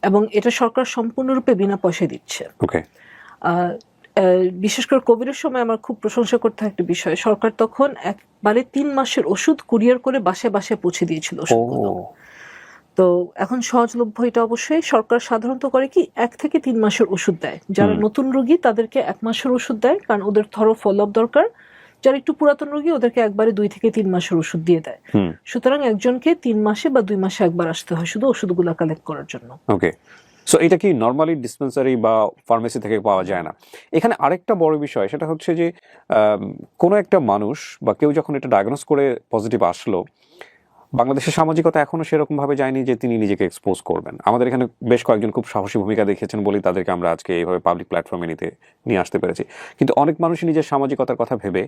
Speaker 4: এবং এটা সরকার সম্পূর্ণরূপে বিনা পয়সায় দিচ্ছে। বিশেষ করে কোভিডের সময় আমার খুব প্রশংসা করতে একটা বিষয়, সরকার তখন একবারে 3 মাসের ওষুধ কুরিয়ার করে বাসায় বাসায় পৌঁছে দিয়েছিল ওষুধগুলো। তো এখন সহজলভ্য এটা অবশ্যই। সরকার সাধারণত করে কি 1 থেকে 3 মাসের ওষুধ দেয়, যারা নতুন রোগী তাদেরকে 1 মাসের ওষুধ দেয়, কারণ ওদের থরো ফলো আপ দরকার। যারা একটু পুরাতন রোগী ওদেরকে একবারে 2 থেকে 3 মাসের ওষুধ দিয়ে দেয়। সুতরাং একজনকে 3 মাসে বা 2 মাসে একবার আসতে হয় শুধু ওষুধগুলো কালেক্ট করার জন্য।
Speaker 1: ওকে, সো এটা কি নর্মালি ডিসপেন্সারি বা ফার্মেসি থেকে পাওয়া যায় না? এখানে আরেকটা বড় বিষয় সেটা হচ্ছে যে কোনো একটা মানুষ বা কেউ যখন এটা ডায়াগনোস করে পজিটিভ আসলো, বাংলাদেশের সামাজিকতা এখনো সেরকম ভাবে যায়নি যে তিনি নিজেকে এক্সপোজ করবেন। আমাদের এখানে বেশ কয়েকজন খুব সাহসী ভূমিকা দেখিয়েছেন বলেই তাদেরকে আমরা আজকে এইভাবে পাবলিক প্ল্যাটফর্মে নিয়ে আসতে পেরেছি। কিন্তু অনেক মানুষই নিজের সামাজিকতার কথা ভেবে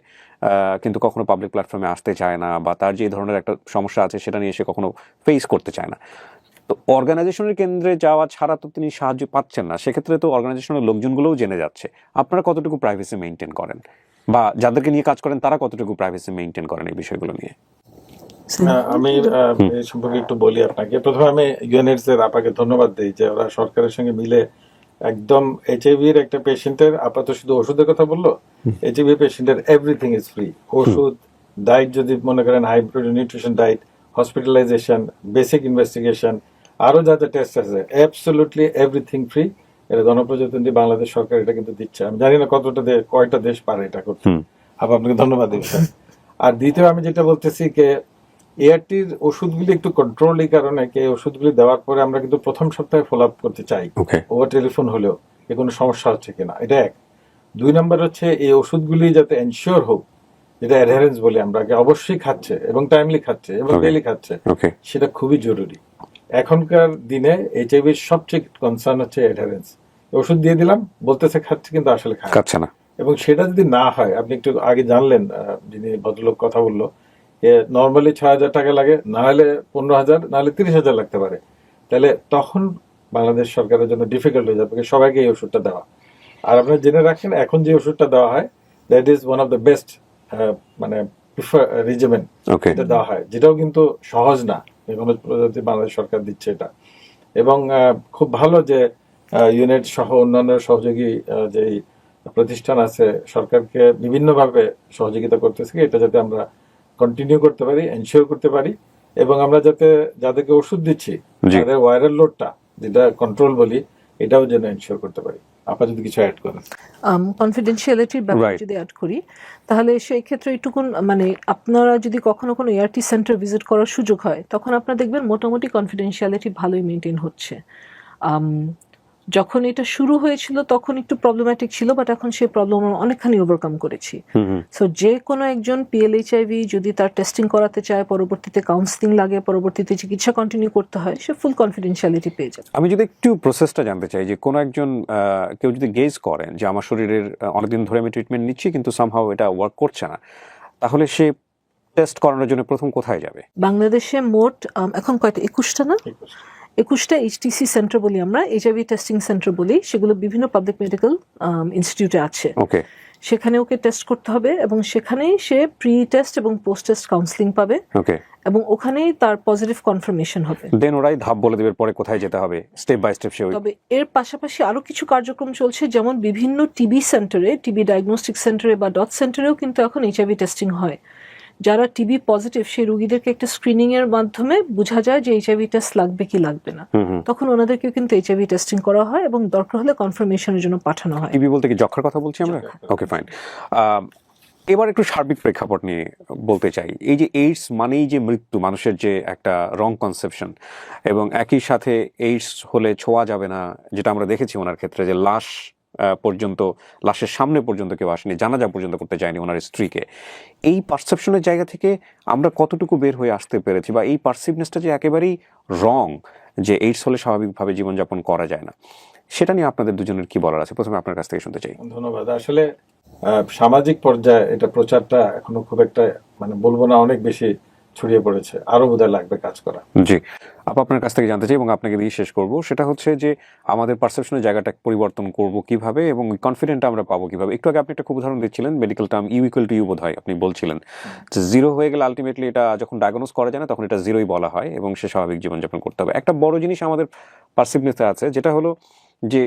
Speaker 1: কিন্তু কখনো পাবলিক প্ল্যাটফর্মে আসতে চায় না, বা তার যে ধরনের একটা সমস্যা আছে সেটা নিয়ে সে কখনো ফেস করতে চায় না। তো অর্গানাইজেশনের কেন্দ্রে যাওয়া ছাড়া তো তিনি সাহায্য পাচ্ছেন না, সেক্ষেত্রে তো অর্গানাইজেশনের লোকজনগুলোও জেনে যাচ্ছে। আপনারা কতটুকু প্রাইভেসি মেনটেন করেন, বা যাদেরকে নিয়ে কাজ করেন তারা কতটুকু প্রাইভেসি মেনটেন করেন এই বিষয়গুলো নিয়ে?
Speaker 3: আমি এই সম্পর্কে একটু বলি আপনাকে। প্রথমে আমি ইউএনএইডস এর আপাকে ধন্যবাদ দিই যে ওরা সরকারের সঙ্গে মিলে একদম এইচআইভির একটা পেশেন্টের, আপাতত শুধু ওষুধের কথা বললো, এইচআইভি পেশেন্টের এভরিথিং ইজ ফ্রি। ওষুধ, ডায়েট যদি মনে করেন high protein nutrition diet, hospitalisation, basic investigation, আরো যা যা টেস্ট আছে, অ্যাবসলিউটলি এভরিথিং ফ্রি। এটা গণপ্রজাতন্ত্রী বাংলাদেশ সরকার এটা কিন্তু দিচ্ছে। আমি জানি না কয়টা দেশ পারে এটা করতে। আপনাকে ধন্যবাদ দিই। আর দ্বিতীয় আমি যেটা বলতেছি যে এআরটির ওষুধগুলি একটু কন্ট্রোল, এই কারণে এই ওষুধগুলি দেওয়ার পরে আমরা কিন্তু প্রথম সপ্তাহে ফলো আপ করতে চাই, ওভার টেলিফোন হলেও কোনো সমস্যা হচ্ছে কিনা, এটা এক। 2 নম্বর হচ্ছে এই ওষুধগুলি যাতে এনশিওর হোক, যেটা অ্যাডহারেন্স বলি আমরা, অবশ্যই খাচ্ছে এবং টাইমলি খাচ্ছে এবং ডেইলি খাচ্ছে, সেটা খুবই জরুরি। এখনকার দিনে এইচআইভির সবচেয়ে কনসার্ন হচ্ছে অ্যাডহারেন্স। ওষুধ দিয়ে দিলাম, বলতেছে খাচ্ছে, কিন্তু আসলে খাচ্ছে না। এবং সেটা যদি না হয়, আপনি একটু আগে জানলেন যিনি ভদ্রলোক কথা বললো, নর্মালি 6,000 টাকা লাগে, না হলে 15,000, না হলে 30,000 লাগতে পারে। তাহলে তখন বাংলাদেশ সরকারের জন্য ডিফিকাল্ট হয়ে যাবে সবাইকে এই ওষুধটা দেওয়া। আর আপনারা জেনে রাখেন, এখন যে ওষুধটা দেওয়া হয়, that is one of the best মানে রিজিমেন এটা দেওয়া হয়, যেটাও কিন্তু সহজ না, কোনো প্রজাতি বাংলাদেশ সরকার দিচ্ছে এটা। এবং খুব ভালো যে ইউনিট সহ অন্যান্য সহযোগী যে প্রতিষ্ঠান আছে সরকারকে বিভিন্নভাবে সহযোগিতা করতেছে, এটা যাতে আমরা কন্টিনিউ করতে পারি, এনশিওর করতে পারি, এবং আমরা যাতে যাদেরকে ওষুধ দিচ্ছি তাদের ভাইরাল লোডটা যেটা কন্ট্রোল বলি, এটাও যেন এনশিওর করতে পারি। আপনারা যদি কিছু অ্যাড করেন,
Speaker 4: কনফিডেন্সিয়ালিটির ব্যাপারে যদি অ্যাড করি, তাহলে সেই ক্ষেত্রে একটুকুন মানে আপনারা যদি কখনো কোনো এআরটি সেন্টার ভিজিট করার সুযোগ হয়, তখন আপনারা দেখবেন মোটামুটি কনফিডেন্সিয়ালিটি ভালোই মেনটেন হচ্ছে। যখন এটা শুরু হয়েছিল তখন একটু প্রবলেম্যাটিক ছিল, বাট এখন সেই প্রবলেম আমরা অনেকখানি ওভারকাম করেছি। সো যে কোনো একজন PLHIV যদি তার টেস্টিং করাতে চায়, পরবর্তীতে কাউন্সিলিং লাগে, পরবর্তীতে চিকিৎসা কন্টিনিউ করতে হয়, সে ফুল কনফিডেন্সিয়ালিটি পেয়ে যাবে।
Speaker 1: আমি যদি একটু প্রসেসটা জানতে চাই যে কোনো একজন কেউ যদি গেজ করেন যে আমার শরীরের অনেকদিন ধরে আমি ট্রিটমেন্ট নিচ্ছি কিন্তু সামহাও এটা ওয়ার্ক করছে না, তাহলে সে টেস্ট করানোর জন্য প্রথম কোথায় যাবে?
Speaker 4: বাংলাদেশে মোট এখন কয়টা, 21টা না, 21টা HTC সেন্টার বলি আমরা, HIV টেস্টিং সেন্টার বলি, সেগুলো বিভিন্ন পাবলিক মেডিকেল ইনস্টিটিউটে আছে।
Speaker 1: ওকে,
Speaker 4: সেখানে ওকে টেস্ট করতে হবে এবং সেখানেই সে প্রি টেস্ট এবং পোস্ট টেস্ট কাউন্সিলিং পাবে।
Speaker 1: ওকে,
Speaker 4: এবং ওখানেই তার পজিটিভ কনফার্মেশন হবে।
Speaker 1: দেন ওরাই ধাপ বলে দেবে পরে কোথায় যেতে হবে, স্টেপ বাই স্টেপ। সে
Speaker 4: তবে এর পাশাপাশি আরো কিছু কার্যক্রম চলছে, যেমন বিভিন্ন টিবি সেন্টারে, টিবি ডায়াগনস্টিক সেন্টারে বা ডট সেন্টারেও কিন্তু এখন HIV টেস্টিং হয়। যারা টিবি পজিটিভ সেই রোগীদেরকে একটা স্ক্রিনিং এর মাধ্যমে বোঝা যায় যে HIV টেস্ট লাগবে কি লাগবে না, তখন ওনাদেরকে কিন্তু HIV টেস্টিং করা হয় এবং দরকার হলে কনফার্মেশনের জন্য পাঠানো হয়।
Speaker 1: টিবি বলতে কি যক্ষার কথা বলছি আমরা? ওকে, ফাইন। এবার একটু সার্বিক প্রেক্ষাপট নিয়ে বলতে চাই। এই যে এইডস মানেই যে মৃত্যু, মানুষের যে একটা রং কনসেপশন, এবং একই সাথে এইডস হলে ছোঁয়া যাবে না, যেটা আমরা দেখেছি ওনার ক্ষেত্রে, যে লাশ পর্যন্ত, লাশের সামনে পর্যন্ত কেউ আসেনি, জানাজা পর্যন্ত করতে যায়নি ওনার স্ত্রীকে। এই পারসেপশনের জায়গা থেকে আমরা কতটুকু বের হয়ে আসতে পেরেছি, বা এই পারসিভনেসটা যে একেবারেই রং, যে এইডস হলে স্বাভাবিকভাবে জীবনযাপন করা যায় না, সেটা নিয়ে আপনাদের দুজনের কি বলার আছে? প্রথমে আপনার কাছ থেকে শুনতে চাই।
Speaker 3: ধন্যবাদ। আসলে সামাজিক পর্যায়ে এটা প্রচারটা এখনো খুব একটা, মানে বলবো না, অনেক বেশি ছড়িয়ে পড়েছে, আরো বোধহয় লাগবে কাজ করা।
Speaker 1: জি, আপনার কাছ থেকে জানতে চাই এবং আপনাকে দিয়ে শেষ করব, সেটা হচ্ছে যে আমাদের পারসেপশনের জায়গাটা পরিবর্তন করব কিভাবে এবং কনফিডেন্ট আমরা পাবো কিভাবে। একটু আগে আপনি একটা খুব উদাহরণ দিচ্ছিলেন, মেডিকেল টার্ম U=U বোধ হয় আপনি বলছিলেন, যে 0 হয়ে গেলে আলটিমেটলি এটা যখন ডায়াগনোজ করা যায় না তখন এটা 0ই বলা হয় এবং সে স্বাভাবিক জীবনযাপন করতে হবে। একটা বড় জিনিস আমাদের পারসিভনেসে আছে, যেটা হলো যে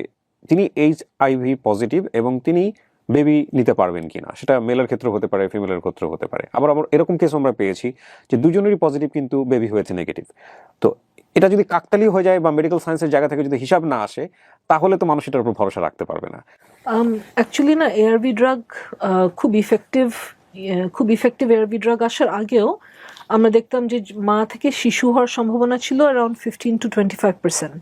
Speaker 1: তিনি HIV পজিটিভ এবং তিনি বেবি নিতে পারবেন কিনা, সেটা মেলের ক্ষেত্রে হতে পারে, ফিমেলের ক্ষেত্রে হতে পারে। আবার এরকম কেস আমরা পেয়েছি যে দুজনেরই পজিটিভ কিন্তু বেবি হয়েছে নেগেটিভ। তো এটা যদি কাকতালি হয়ে যায় বা মেডিকেল সায়েন্সের জায়গা থেকে যদি হিসাব না আসে, তাহলে তো মানুষ এটার উপর ভরসা রাখতে পারবে না।
Speaker 4: অ্যাকচুয়ালি না, ARV ড্রাগ খুব ইফেক্টিভ ARV ড্রাগ আসার আগেও আমরা দেখতাম যে মা থেকে শিশু হওয়ার সম্ভাবনা ছিল অ্যারাউন্ড 15 to 25%।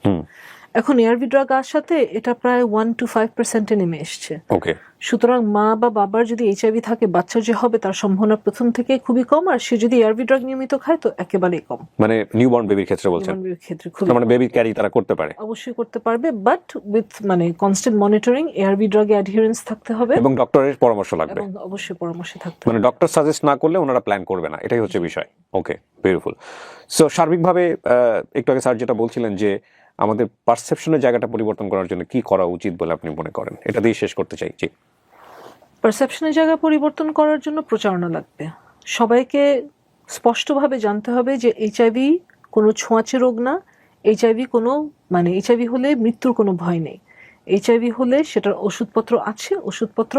Speaker 4: এখন ARV ড্রাগ আসাতে এটা প্রায় 1 to 5% নেমে এসছে।
Speaker 1: ওকে,
Speaker 4: সুতরাং মা বা বাবার যদি HIV থাকে, বাচ্চা যে হবে তার সম্ভাবনা প্রথম থেকে খুবই কম, আর সে যদি ARV ড্রাগ নিয়মিত খায় তো একেবারেই কম।
Speaker 1: মানে নিউবর্ন বেবির ক্ষেত্রে বলছেন?
Speaker 4: ক্ষেত্রে
Speaker 1: মানে বেবি ক্যারি তারা করতে পারে,
Speaker 4: অবশ্যই করতে পারবে, বাট উইথ মানে কনস্ট্যান্ট মনিটরিং, ARV ড্রাগে অ্যাডহিরেন্স থাকতে হবে
Speaker 1: এবং ডক্টরের পরামর্শ লাগবে,
Speaker 4: এবং অবশ্যই পরামর্শ থাকতে
Speaker 1: মানে ডক্টর সাজেস্ট না করলে ওনারা প্ল্যান করবে না, এটাই হচ্ছে বিষয়। ওকে, বিউটিফুল। সো সার্বিকভাবে একটু আগে স্যার যেটা বলছিলেন যে আমাদের পারসেপশনের জায়গাটা পরিবর্তন করার জন্য কি করা উচিত বলে আপনি মনে করেন, এটা দিয়ে শেষ করতে চাই। জি,
Speaker 4: পারসেপশনের জায়গা পরিবর্তন করার জন্য প্রচারণা লাগবে। সবাইকে স্পষ্টভাবে জানতে হবে যে HIV কোনো ছোঁয়াচে রোগ না, HIV কোনো মানে HIV হলে মৃত্যুর কোনো ভয় নেই। HIV হলে সেটার ওষুধপত্র আছে, ওষুধপত্র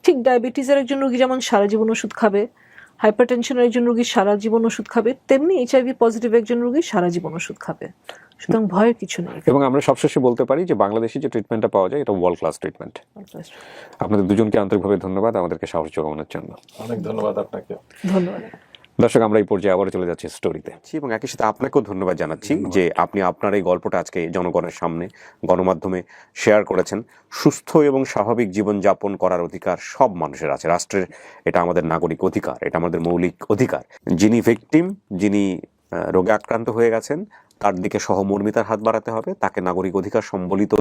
Speaker 4: ঠিক ডায়াবেটিসের একজন রোগী যেমন সারা জীবন ওষুধ খাবে, হাইপারটেনশনের একজন রোগী সারা জীবন ওষুধ খাবে, তেমনি HIV পজিটিভ একজন রোগী সারা জীবন ওষুধ খাবে। সুতরাং ভয়ের কিছু নেই।
Speaker 1: এবং আমরা সবশেষে বলতে পারি যে বাংলাদেশে যে ট্রিটমেন্টটা পাওয়া যায় এটা ওয়ার্ল্ড ক্লাস ট্রিটমেন্ট। আপনাদের দুজনকে আন্তরিকভাবে ধন্যবাদ আমাদেরকে সাহস যোগানোর জন্য।
Speaker 3: অনেক ধন্যবাদ আপনাকে।
Speaker 4: ধন্যবাদ।
Speaker 1: দর্শক, আমরা এই পর্যায়ে আবার চলে যাচ্ছি স্টোরিতে, এবং একই সাথে আপনাকেও ধন্যবাদ জানাচ্ছি যে আপনি আপনার এই গল্পটা আজকে জনগণের সামনে গণমাধ্যমে শেয়ার করেছেন। সুস্থ এবং স্বাভাবিক জীবনযাপন করার অধিকার সব মানুষের আছে, রাষ্ট্রের এটা আমাদের নাগরিক অধিকার, এটা আমাদের মৌলিক অধিকার। যিনি ভিকটিম, যিনি রোগে আক্রান্ত হয়ে গেছেন, তার দিকে সহমর্মিতার হাত বাড়াতে হবে, তাকে নাগরিক অধিকার সম্বলিত